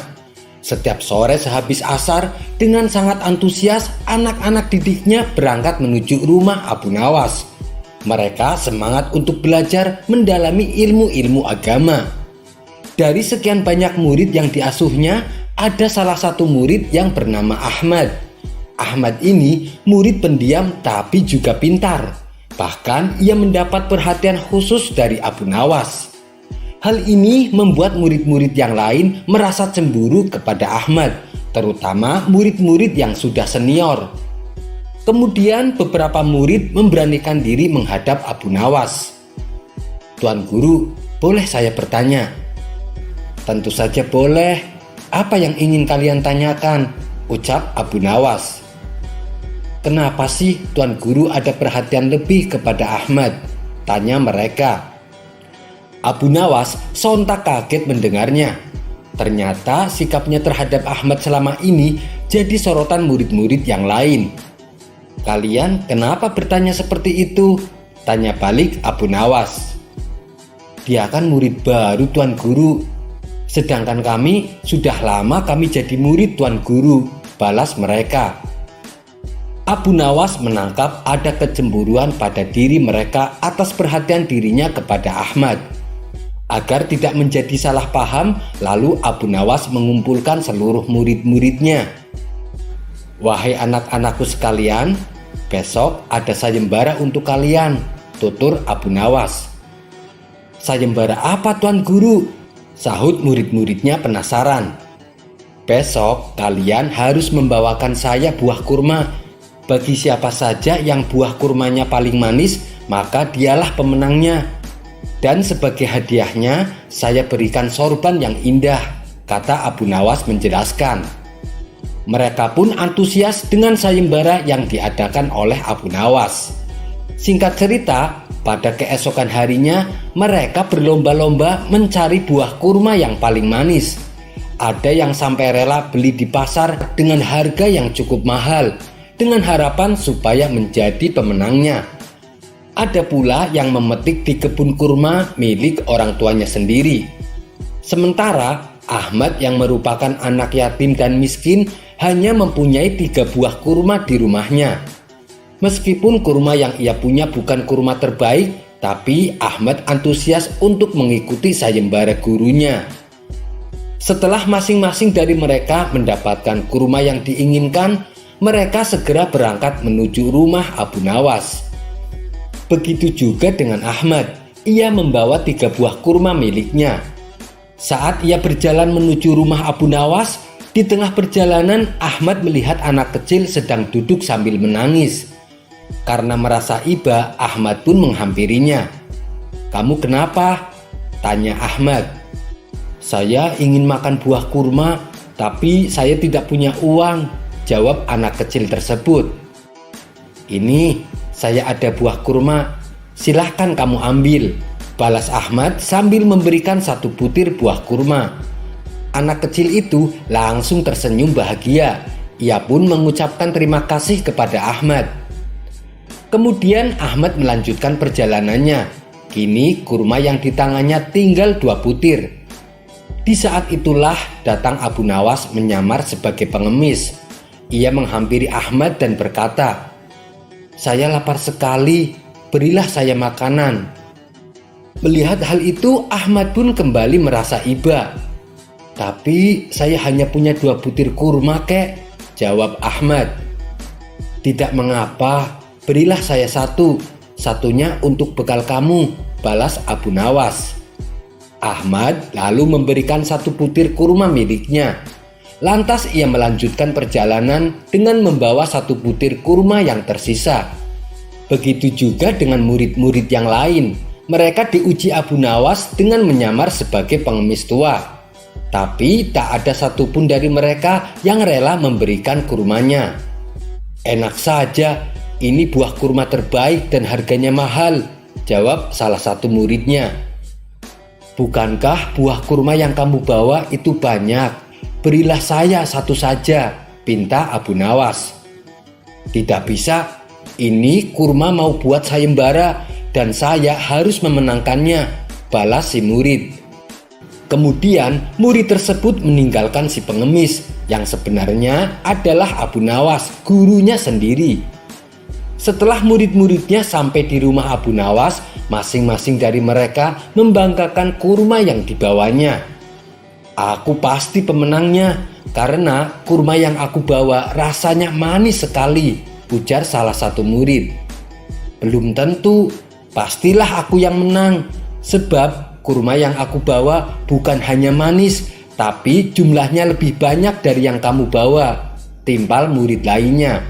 Setiap sore sehabis asar, dengan sangat antusias, anak-anak didiknya berangkat menuju rumah Abu Nawas. Mereka semangat untuk belajar mendalami ilmu-ilmu agama. Dari sekian banyak murid yang diasuhnya, ada salah satu murid yang bernama Ahmad. Ahmad ini murid pendiam tapi juga pintar. Bahkan ia mendapat perhatian khusus dari Abu Nawas. Hal ini membuat murid-murid yang lain merasa cemburu kepada Ahmad, terutama murid-murid yang sudah senior. Kemudian beberapa murid memberanikan diri menghadap Abu Nawas. "Tuan Guru, boleh saya bertanya?" "Tentu saja boleh. Apa yang ingin kalian tanyakan?" ucap Abu Nawas. "Kenapa sih Tuan Guru ada perhatian lebih kepada Ahmad?" tanya mereka. Abu Nawas sontak kaget mendengarnya. Ternyata sikapnya terhadap Ahmad selama ini jadi sorotan murid-murid yang lain. "Kalian kenapa bertanya seperti itu?" tanya balik Abu Nawas. "Dia kan murid baru Tuan Guru. Sedangkan kami sudah lama kami jadi murid Tuan Guru," balas mereka. Abu Nawas menangkap ada kecemburuan pada diri mereka atas perhatian dirinya kepada Ahmad. Agar tidak menjadi salah paham, lalu Abu Nawas mengumpulkan seluruh murid-muridnya. "Wahai anak-anakku sekalian, besok ada sayembara untuk kalian," tutur Abu Nawas. "Sayembara apa Tuan Guru?" sahut murid-muridnya penasaran. "Besok kalian harus membawakan saya buah kurma. Bagi siapa saja yang buah kurmanya paling manis, maka dialah pemenangnya. Dan sebagai hadiahnya, saya berikan sorban yang indah," kata Abu Nawas menjelaskan. Mereka pun antusias dengan sayembara yang diadakan oleh Abu Nawas. Singkat cerita, pada keesokan harinya mereka berlomba-lomba mencari buah kurma yang paling manis. Ada yang sampai rela beli di pasar dengan harga yang cukup mahal, dengan harapan supaya menjadi pemenangnya. Ada pula yang memetik di kebun kurma milik orang tuanya sendiri. Sementara Ahmad yang merupakan anak yatim dan miskin hanya mempunyai 3 buah kurma di rumahnya. Meskipun kurma yang ia punya bukan kurma terbaik, tapi Ahmad antusias untuk mengikuti sayembara gurunya. Setelah masing-masing dari mereka mendapatkan kurma yang diinginkan, mereka segera berangkat menuju rumah Abu Nawas. Begitu juga dengan Ahmad, ia membawa 3 buah kurma miliknya. Saat ia berjalan menuju rumah Abu Nawas, di tengah perjalanan Ahmad melihat anak kecil sedang duduk sambil menangis. Karena merasa iba, Ahmad pun menghampirinya. "Kamu kenapa?" tanya Ahmad. "Saya ingin makan buah kurma, tapi saya tidak punya uang," jawab anak kecil tersebut. "Ini, saya ada buah kurma, silahkan kamu ambil," balas Ahmad sambil memberikan 1 butir buah kurma. Anak kecil itu langsung tersenyum bahagia. Ia pun mengucapkan terima kasih kepada Ahmad. Kemudian Ahmad melanjutkan perjalanannya. Kini kurma yang di tangannya tinggal 2 butir. Di saat itulah datang Abu Nawas menyamar sebagai pengemis. ia menghampiri Ahmad dan berkata, "Saya lapar sekali, berilah saya makanan." Melihat hal itu, Ahmad pun kembali merasa iba. "Tapi saya hanya punya 2 butir kurma, kek," jawab Ahmad. "Tidak mengapa, berilah saya 1, satunya untuk bekal kamu," balas Abu Nawas. Ahmad lalu memberikan 1 butir kurma miliknya. Lantas ia melanjutkan perjalanan dengan membawa 1 butir kurma yang tersisa. Begitu juga dengan murid-murid yang lain. Mereka diuji Abu Nawas dengan menyamar sebagai pengemis tua. Tapi tak ada satupun dari mereka yang rela memberikan kurmanya. "Enak saja, ini buah kurma terbaik dan harganya mahal," jawab salah satu muridnya. "Bukankah buah kurma yang kamu bawa itu banyak? Berilah saya 1 saja," pinta Abu Nawas. "Tidak bisa, ini kurma mau buat sayembara dan saya harus memenangkannya," balas si murid. Kemudian murid tersebut meninggalkan si pengemis yang sebenarnya adalah Abu Nawas, gurunya sendiri. Setelah murid-muridnya sampai di rumah Abu Nawas, masing-masing dari mereka membanggakan kurma yang dibawanya. "Aku pasti pemenangnya karena kurma yang aku bawa rasanya manis sekali," ujar salah satu murid. "Belum tentu, pastilah aku yang menang, sebab kurma yang aku bawa bukan hanya manis, tapi jumlahnya lebih banyak dari yang kamu bawa," timpal murid lainnya.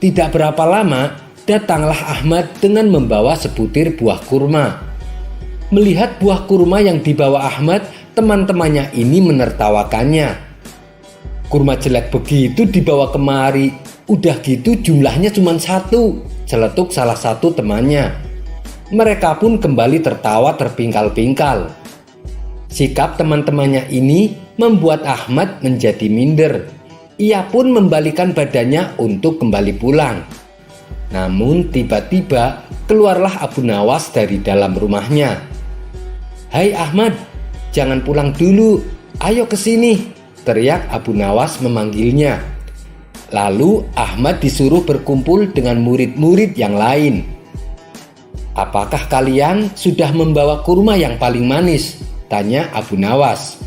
Tidak berapa lama, datanglah Ahmad dengan membawa sebutir buah kurma. Melihat buah kurma yang dibawa Ahmad, teman-temannya ini menertawakannya. "Kurma jelek begitu dibawa kemari, udah gitu jumlahnya cuma 1, celetuk salah satu temannya. Mereka pun kembali tertawa terpingkal-pingkal. Sikap teman-temannya ini membuat Ahmad menjadi minder. Ia pun membalikan badannya untuk kembali pulang. Namun tiba-tiba keluarlah Abu Nawas dari dalam rumahnya. "Hai Ahmad, jangan pulang dulu, ayo ke sini," teriak Abu Nawas memanggilnya. Lalu Ahmad disuruh berkumpul dengan murid-murid yang lain. "Apakah kalian sudah membawa kurma yang paling manis?" tanya Abu Nawas.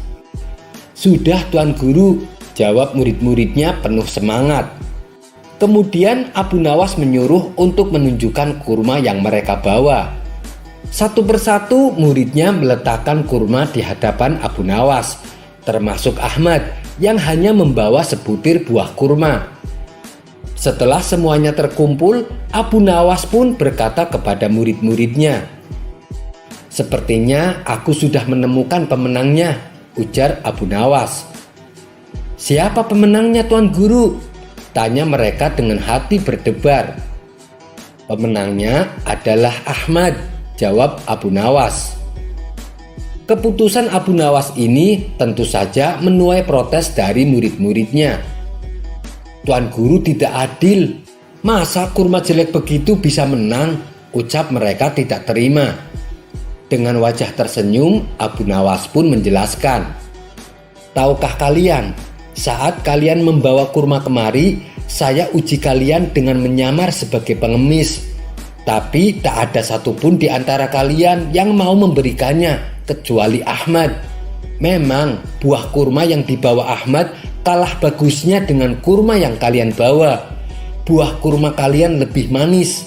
"Sudah Tuan Guru," jawab murid-muridnya penuh semangat. Kemudian Abu Nawas menyuruh untuk menunjukkan kurma yang mereka bawa. Satu persatu muridnya meletakkan kurma di hadapan Abu Nawas, termasuk Ahmad yang hanya membawa sebutir buah kurma. Setelah semuanya terkumpul, Abu Nawas pun berkata kepada murid-muridnya, "Sepertinya aku sudah menemukan pemenangnya," ujar Abu Nawas. "Siapa pemenangnya Tuan Guru?" tanya mereka dengan hati berdebar. "Pemenangnya adalah Ahmad," jawab Abu Nawas. Keputusan Abu Nawas ini tentu saja menuai protes dari murid-muridnya. "Tuan Guru tidak adil, masa kurma jelek begitu bisa menang?" ucap mereka tidak terima. Dengan wajah tersenyum, Abu Nawas pun menjelaskan, "Tahukah kalian, saat kalian membawa kurma kemari, saya uji kalian dengan menyamar sebagai pengemis. Tapi tak ada satupun di antara kalian yang mau memberikannya, kecuali Ahmad. Memang buah kurma yang dibawa Ahmad kalah bagusnya dengan kurma yang kalian bawa. Buah kurma kalian lebih manis.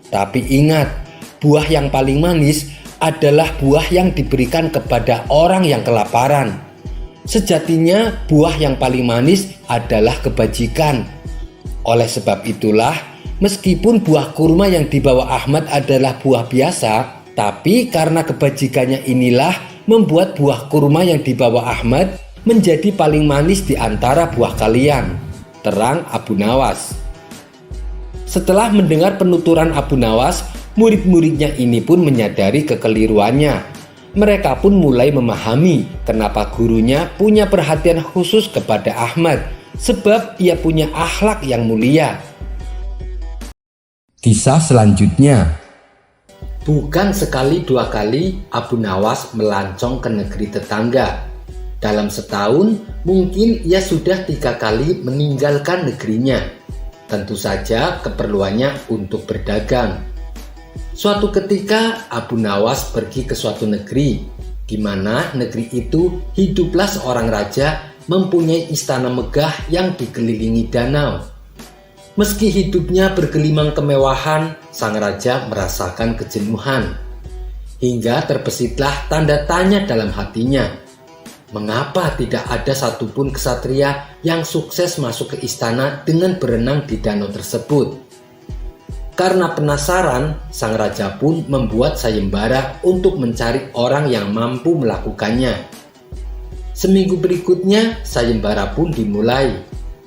Tapi ingat, buah yang paling manis adalah buah yang diberikan kepada orang yang kelaparan. Sejatinya buah yang paling manis adalah kebajikan. Oleh sebab itulah, meskipun buah kurma yang dibawa Ahmad adalah buah biasa, tapi karena kebajikannya inilah membuat buah kurma yang dibawa Ahmad menjadi paling manis di antara buah kalian," terang Abu Nawas. Setelah mendengar penuturan Abu Nawas, murid-muridnya ini pun menyadari kekeliruannya. Mereka pun mulai memahami kenapa gurunya punya perhatian khusus kepada Ahmad, sebab ia punya akhlak yang mulia. Kisah selanjutnya. Bukan sekali dua kali Abu Nawas melancong ke negeri tetangga. Dalam setahun, mungkin ia sudah 3 kali meninggalkan negerinya. Tentu saja keperluannya untuk berdagang. Suatu ketika Abu Nawas pergi ke suatu negeri, di mana negeri itu hiduplah seorang raja mempunyai istana megah yang dikelilingi danau. Meski hidupnya bergelimang kemewahan, sang raja merasakan kejenuhan. Hingga terbesitlah tanda tanya dalam hatinya. Mengapa tidak ada satupun kesatria yang sukses masuk ke istana dengan berenang di danau tersebut? Karena penasaran, sang raja pun membuat sayembara untuk mencari orang yang mampu melakukannya. Seminggu berikutnya, sayembara pun dimulai.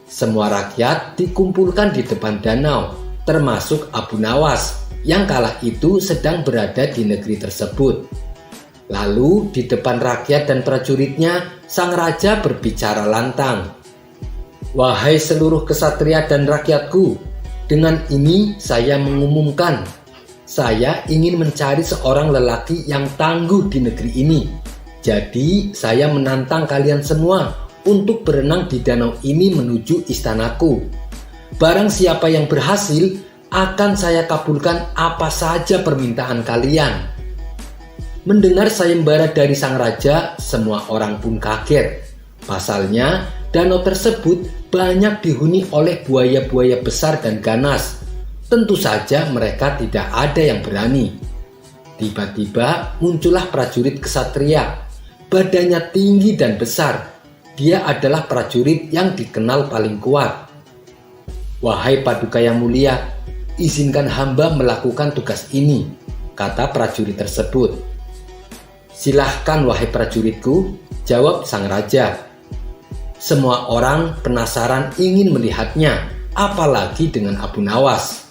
Semua rakyat dikumpulkan di depan danau, termasuk Abu Nawas yang kala itu sedang berada di negeri tersebut. Lalu di depan rakyat dan prajuritnya, sang raja berbicara lantang. "Wahai seluruh kesatria dan rakyatku, dengan ini saya mengumumkan, saya ingin mencari seorang lelaki yang tangguh di negeri ini. Jadi saya menantang kalian semua untuk berenang di danau ini menuju istanaku. Barang siapa yang berhasil, akan saya kabulkan apa saja permintaan kalian." Mendengar sayembara dari sang raja, semua orang pun kaget. Pasalnya, danau tersebut banyak dihuni oleh buaya-buaya besar dan ganas. Tentu saja mereka tidak ada yang berani. Tiba-tiba muncullah prajurit kesatria. Badannya tinggi dan besar. Dia adalah prajurit yang dikenal paling kuat. "Wahai Paduka yang mulia, izinkan hamba melakukan tugas ini," kata prajurit tersebut. "Silahkan wahai prajuritku," jawab sang raja. Semua orang penasaran ingin melihatnya, apalagi dengan Abu Nawas.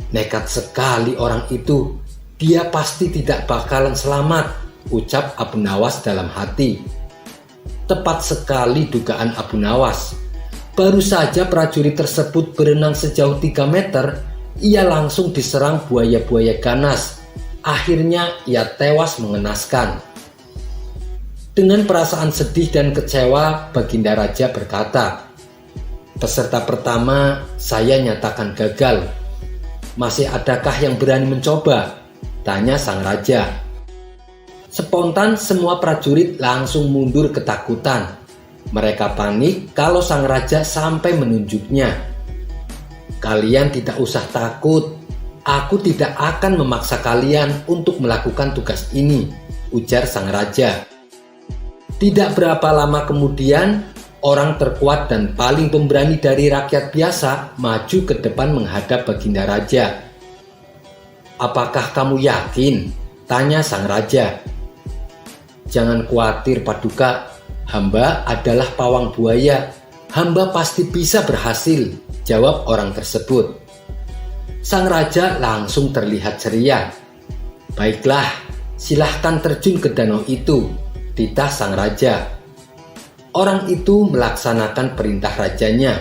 "Nekat sekali orang itu, dia pasti tidak bakalan selamat," ucap Abu Nawas dalam hati. Tepat sekali dugaan Abu Nawas. Baru saja prajurit tersebut berenang sejauh 3 meter, ia langsung diserang buaya-buaya ganas. Akhirnya ia tewas mengenaskan. Dengan perasaan sedih dan kecewa, Baginda Raja berkata, "Peserta pertama saya nyatakan gagal. Masih adakah yang berani mencoba?" tanya sang raja. Spontan semua prajurit langsung mundur ketakutan. Mereka panik kalau sang raja sampai menunjuknya. "Kalian tidak usah takut. Aku tidak akan memaksa kalian untuk melakukan tugas ini," ujar sang raja. Tidak berapa lama kemudian, orang terkuat dan paling pemberani dari rakyat biasa maju ke depan menghadap Baginda Raja. "Apakah kamu yakin?" tanya sang raja. "Jangan khawatir Paduka, hamba adalah pawang buaya. Hamba pasti bisa berhasil," jawab orang tersebut. Sang raja langsung terlihat ceria. "Baiklah, silahkan terjun ke danau itu," titah sang raja. Orang itu melaksanakan perintah rajanya.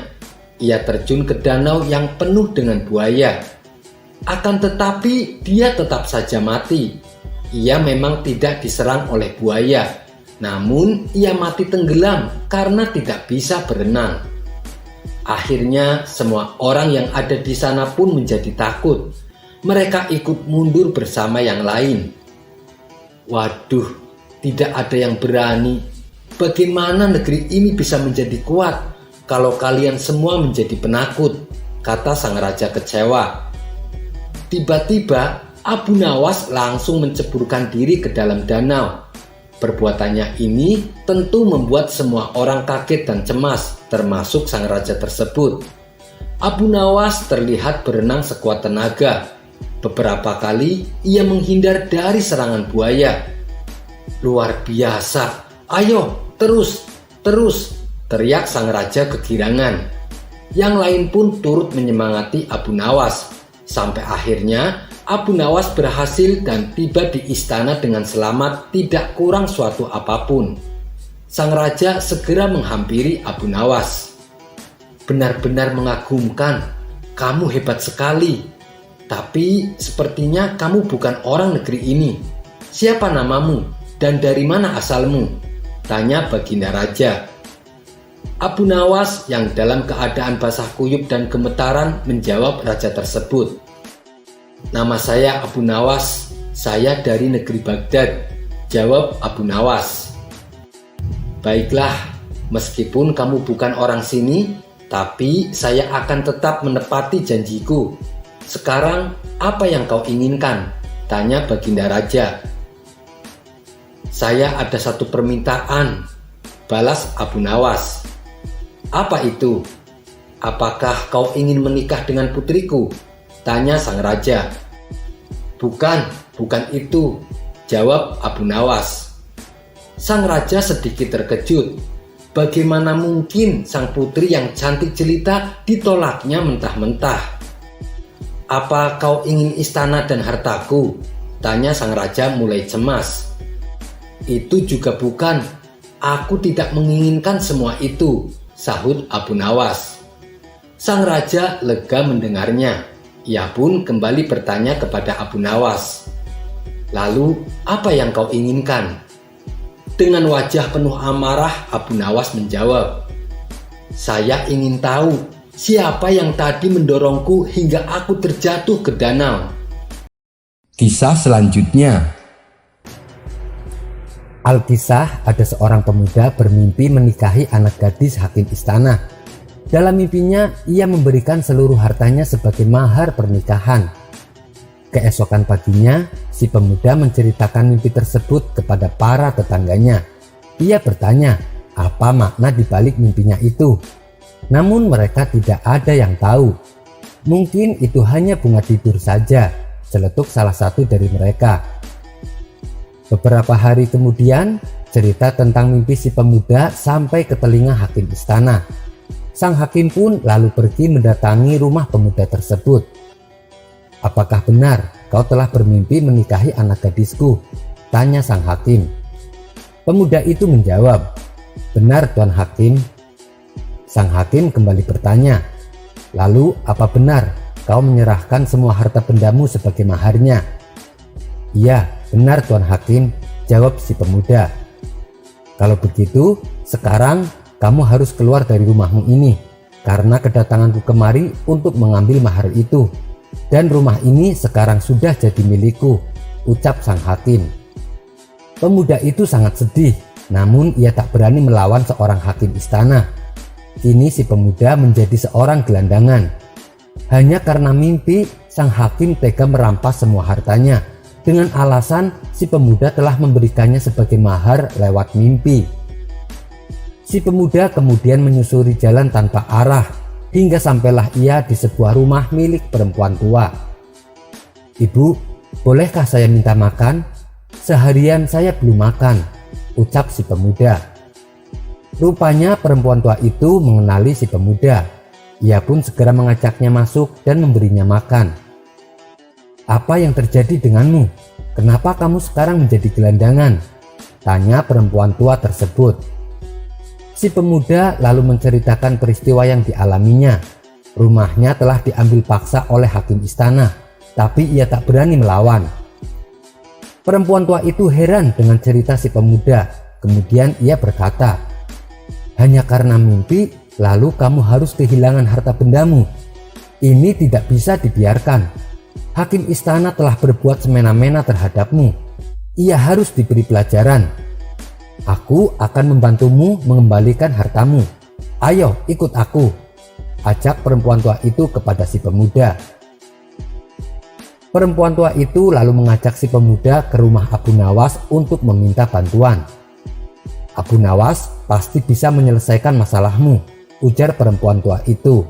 Ia terjun ke danau yang penuh dengan buaya. Akan tetapi dia tetap saja mati. Ia memang tidak diserang oleh buaya, namun ia mati tenggelam karena tidak bisa berenang. Akhirnya semua orang yang ada di sana pun menjadi takut. Mereka ikut mundur bersama yang lain. "Waduh, tidak ada yang berani. Bagaimana negeri ini bisa menjadi kuat kalau kalian semua menjadi penakut?" kata sang raja kecewa. Tiba-tiba Abu Nawas langsung menceburkan diri ke dalam danau. Perbuatannya ini tentu membuat semua orang kaget dan cemas, termasuk sang raja tersebut. Abu Nawas terlihat berenang sekuat tenaga. Beberapa kali ia menghindar dari serangan buaya. "Luar biasa, ayo terus, teriak sang raja kegirangan. Yang lain pun turut menyemangati Abu Nawas. Sampai akhirnya Abu Nawas berhasil dan tiba di istana dengan selamat, tidak kurang suatu apapun. Sang raja segera menghampiri Abu Nawas. "Benar-benar mengagumkan, kamu hebat sekali. Tapi sepertinya kamu bukan orang negeri ini. Siapa namamu dan dari mana asalmu?" Tanya Baginda Raja. Abu Nawas yang dalam keadaan basah kuyup dan gemetaran menjawab raja tersebut. Nama saya Abu Nawas, saya dari negeri Baghdad, jawab Abu Nawas. Baiklah, meskipun kamu bukan orang sini, tapi saya akan tetap menepati janjiku. Sekarang, apa yang kau inginkan? Tanya Baginda Raja. Saya ada satu permintaan, balas Abu Nawas. Apa itu? Apakah kau ingin menikah dengan putriku? Tanya sang raja. Bukan itu, jawab Abu Nawas. Sang raja sedikit terkejut. Bagaimana mungkin sang putri yang cantik jelita ditolaknya mentah-mentah? Apa kau ingin istana dan hartaku? Tanya sang raja mulai cemas. Itu juga bukan. Aku tidak menginginkan semua itu, sahut Abu Nawas. Sang raja lega mendengarnya. Ia pun kembali bertanya kepada Abu Nawas. Lalu, apa yang kau inginkan? Dengan wajah penuh amarah, Abu Nawas menjawab, saya ingin tahu siapa yang tadi mendorongku hingga aku terjatuh ke danau. Kisah selanjutnya. Alkisah, ada seorang pemuda bermimpi menikahi anak gadis hakim istana. Dalam mimpinya, ia memberikan seluruh hartanya sebagai mahar pernikahan. Keesokan paginya, si pemuda menceritakan mimpi tersebut kepada para tetangganya. Ia bertanya, apa makna dibalik mimpinya itu? Namun mereka tidak ada yang tahu. Mungkin itu hanya bunga tidur saja, celetuk salah satu dari mereka. Beberapa hari kemudian, cerita tentang mimpi si pemuda sampai ke telinga hakim istana. Sang hakim pun lalu pergi mendatangi rumah pemuda tersebut. Apakah benar kau telah bermimpi menikahi anak gadisku? Tanya sang hakim. Pemuda itu menjawab, benar Tuan Hakim. Sang hakim kembali bertanya, lalu apa benar kau menyerahkan semua harta bendamu sebagai maharnya? Iya, benar Tuan Hakim, jawab si pemuda. Kalau begitu, sekarang kamu harus keluar dari rumahmu ini, karena kedatanganku kemari untuk mengambil mahar itu. Dan rumah ini sekarang sudah jadi milikku, ucap sang hakim. Pemuda itu sangat sedih, namun ia tak berani melawan seorang hakim istana. Kini si pemuda menjadi seorang gelandangan. Hanya karena mimpi, sang hakim tega merampas semua hartanya, dengan alasan si pemuda telah memberikannya sebagai mahar lewat mimpi. Si pemuda kemudian menyusuri jalan tanpa arah, hingga sampailah ia di sebuah rumah milik perempuan tua. Ibu, bolehkah saya minta makan? Seharian saya belum makan, ucap si pemuda. Rupanya perempuan tua itu mengenali si pemuda. Ia pun segera mengajaknya masuk dan memberinya makan. Apa yang terjadi denganmu? Kenapa kamu sekarang menjadi gelandangan? Tanya perempuan tua tersebut. Si pemuda lalu menceritakan peristiwa yang dialaminya. Rumahnya telah diambil paksa oleh hakim istana, tapi ia tak berani melawan. Perempuan tua itu heran dengan cerita si pemuda. Kemudian ia berkata, hanya karena mimpi, lalu kamu harus kehilangan harta bendamu. Ini tidak bisa dibiarkan. Hakim istana telah berbuat semena-mena terhadapmu. Ia harus diberi pelajaran. Aku akan membantumu mengembalikan hartamu. Ayo ikut aku, ajak perempuan tua itu kepada si pemuda. Perempuan tua itu lalu mengajak si pemuda ke rumah Abu Nawas untuk meminta bantuan. Abu Nawas pasti bisa menyelesaikan masalahmu, ujar perempuan tua itu.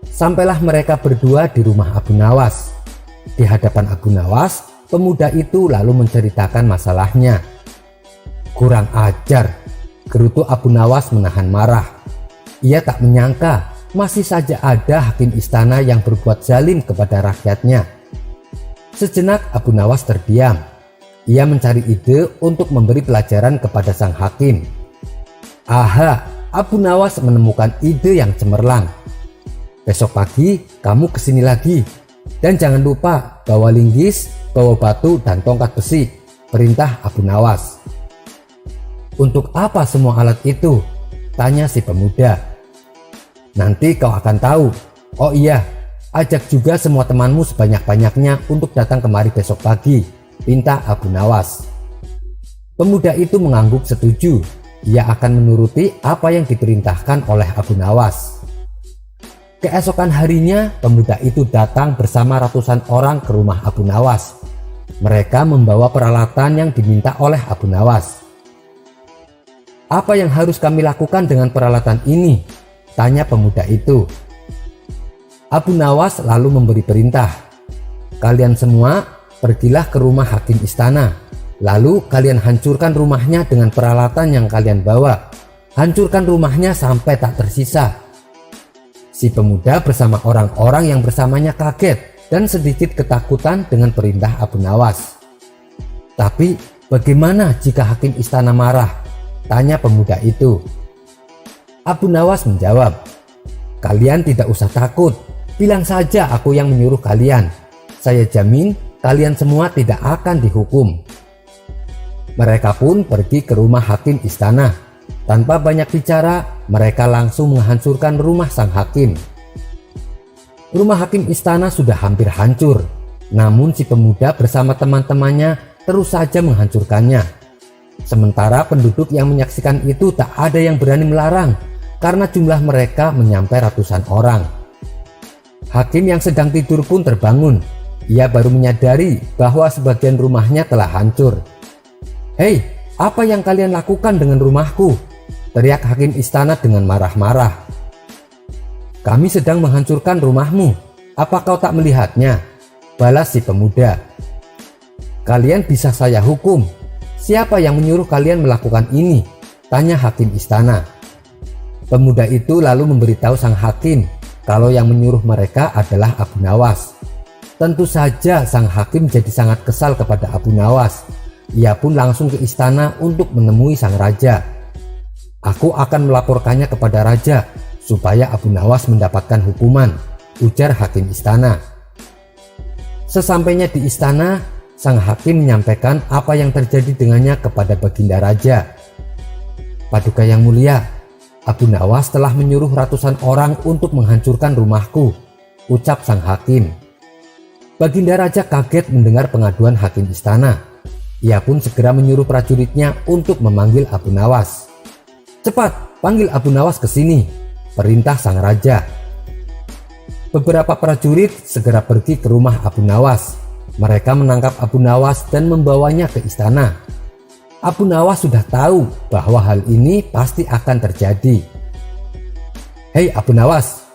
Sampailah mereka berdua di rumah Abu Nawas. Di hadapan Abu Nawas, pemuda itu lalu menceritakan masalahnya. Kurang ajar, gerutu Abu Nawas menahan marah. Ia tak menyangka masih saja ada hakim istana yang berbuat zalim kepada rakyatnya. Sejenak Abu Nawas terdiam. Ia mencari ide untuk memberi pelajaran kepada sang hakim. Aha, Abu Nawas menemukan ide yang cemerlang. Besok pagi kamu kesini lagi. Dan jangan lupa bawa linggis, bawa batu dan tongkat besi, perintah Abu Nawas. "Untuk apa semua alat itu?" tanya si pemuda. "Nanti kau akan tahu. Oh iya, ajak juga semua temanmu sebanyak-banyaknya untuk datang kemari besok pagi," pinta Abu Nawas. Pemuda itu mengangguk setuju. Ia akan menuruti apa yang diperintahkan oleh Abu Nawas. Keesokan harinya, pemuda itu datang bersama ratusan orang ke rumah Abu Nawas. Mereka membawa peralatan yang diminta oleh Abu Nawas. "Apa yang harus kami lakukan dengan peralatan ini?" tanya pemuda itu. Abu Nawas lalu memberi perintah, "Kalian semua pergilah ke rumah hakim istana. Lalu kalian hancurkan rumahnya dengan peralatan yang kalian bawa. Hancurkan rumahnya sampai tak tersisa." Si pemuda bersama orang-orang yang bersamanya kaget dan sedikit ketakutan dengan perintah Abu Nawas. "Tapi bagaimana jika hakim istana marah?" tanya pemuda itu. Abu Nawas menjawab, "Kalian tidak usah takut. Bilang saja aku yang menyuruh kalian. Saya jamin kalian semua tidak akan dihukum." Mereka pun pergi ke rumah hakim istana. Tanpa banyak bicara, mereka langsung menghancurkan rumah sang hakim. Rumah hakim istana sudah hampir hancur, namun si pemuda bersama teman-temannya terus saja menghancurkannya. Sementara penduduk yang menyaksikan itu tak ada yang berani melarang karena jumlah mereka mencapai ratusan orang. Hakim yang sedang tidur pun terbangun. Ia baru menyadari bahwa sebagian rumahnya telah hancur. "Hei, apa yang kalian lakukan dengan rumahku?" teriak hakim istana dengan marah-marah. "Kami sedang menghancurkan rumahmu. Apa kau tak melihatnya?" balas si pemuda. "Kalian bisa saya hukum. Siapa yang menyuruh kalian melakukan ini?" tanya hakim istana. Pemuda itu lalu memberitahu sang hakim kalau yang menyuruh mereka adalah Abu Nawas. Tentu saja sang hakim jadi sangat kesal kepada Abu Nawas. Ia pun langsung ke istana untuk menemui sang raja. "Aku akan melaporkannya kepada raja supaya Abu Nawas mendapatkan hukuman," ujar hakim istana. Sesampainya di istana, sang hakim menyampaikan apa yang terjadi dengannya kepada baginda raja. "Paduka yang mulia, Abu Nawas telah menyuruh ratusan orang untuk menghancurkan rumahku," ucap sang hakim. Baginda raja kaget mendengar pengaduan hakim istana. Ia pun segera menyuruh prajuritnya untuk memanggil Abu Nawas. "Cepat, panggil Abu Nawas ke sini," perintah sang raja. Beberapa prajurit segera pergi ke rumah Abu Nawas. Mereka menangkap Abu Nawas dan membawanya ke istana. Abu Nawas sudah tahu bahwa hal ini pasti akan terjadi. "Hei Abu Nawas,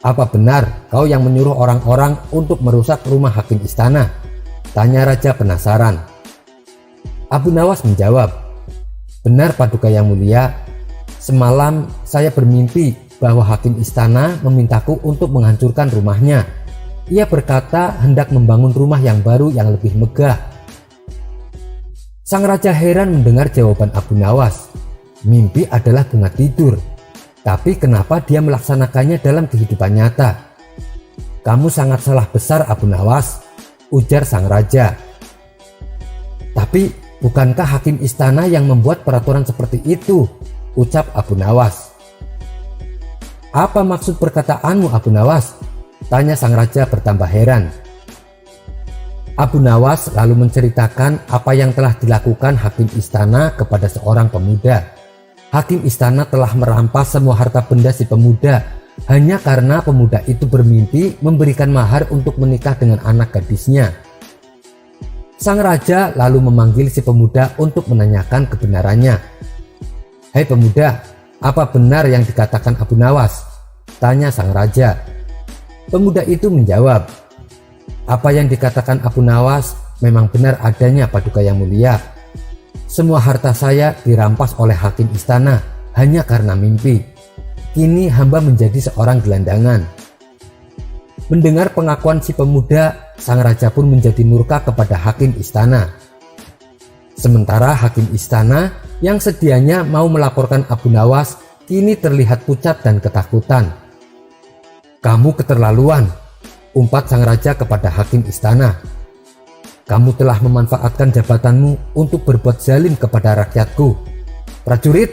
apa benar kau yang menyuruh orang-orang untuk merusak rumah hakim istana?" tanya raja penasaran. Abu Nawas menjawab, "Benar Paduka yang mulia. Semalam saya bermimpi bahwa hakim istana memintaku untuk menghancurkan rumahnya. Ia berkata hendak membangun rumah yang baru yang lebih megah." Sang raja heran mendengar jawaban Abu Nawas. Mimpi adalah bunga tidur, tapi kenapa dia melaksanakannya dalam kehidupan nyata? "Kamu sangat salah besar Abu Nawas," ujar sang raja. "Tapi bukankah hakim istana yang membuat peraturan seperti itu?" ucap Abu Nawas. "Apa maksud perkataanmu Abu Nawas?" tanya sang raja bertambah heran. Abu Nawas lalu menceritakan apa yang telah dilakukan hakim istana kepada seorang pemuda. Hakim istana telah merampas semua harta benda si pemuda hanya karena pemuda itu bermimpi memberikan mahar untuk menikah dengan anak gadisnya. Sang raja lalu memanggil si pemuda untuk menanyakan kebenarannya. "Hei pemuda, apa benar yang dikatakan Abu Nawas?" tanya sang raja. Pemuda itu menjawab, "Apa yang dikatakan Abu Nawas memang benar adanya Paduka yang mulia. Semua harta saya dirampas oleh hakim istana hanya karena mimpi. Kini hamba menjadi seorang gelandangan." Mendengar pengakuan si pemuda, sang raja pun menjadi murka kepada hakim istana. Sementara hakim istana yang sedianya mau melaporkan Abu Nawas kini terlihat pucat dan ketakutan. "Kamu keterlaluan," umpat sang raja kepada hakim istana. "Kamu telah memanfaatkan jabatanmu untuk berbuat zalim kepada rakyatku.
Prajurit,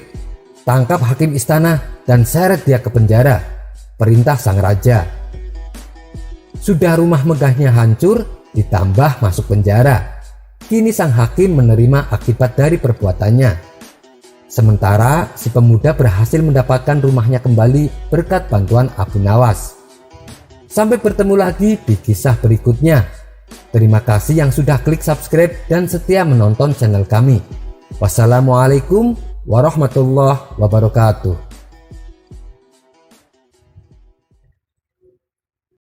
tangkap hakim istana dan seret dia ke penjara, perintah sang raja. Sudah rumah megahnya hancur, ditambah masuk penjara. Kini sang hakim menerima akibat dari perbuatannya. Sementara si pemuda berhasil mendapatkan rumahnya kembali berkat bantuan Abu Nawas. Sampai bertemu lagi di kisah berikutnya. Terima kasih yang sudah klik subscribe dan setia menonton channel kami. Wassalamualaikum warahmatullahi wabarakatuh.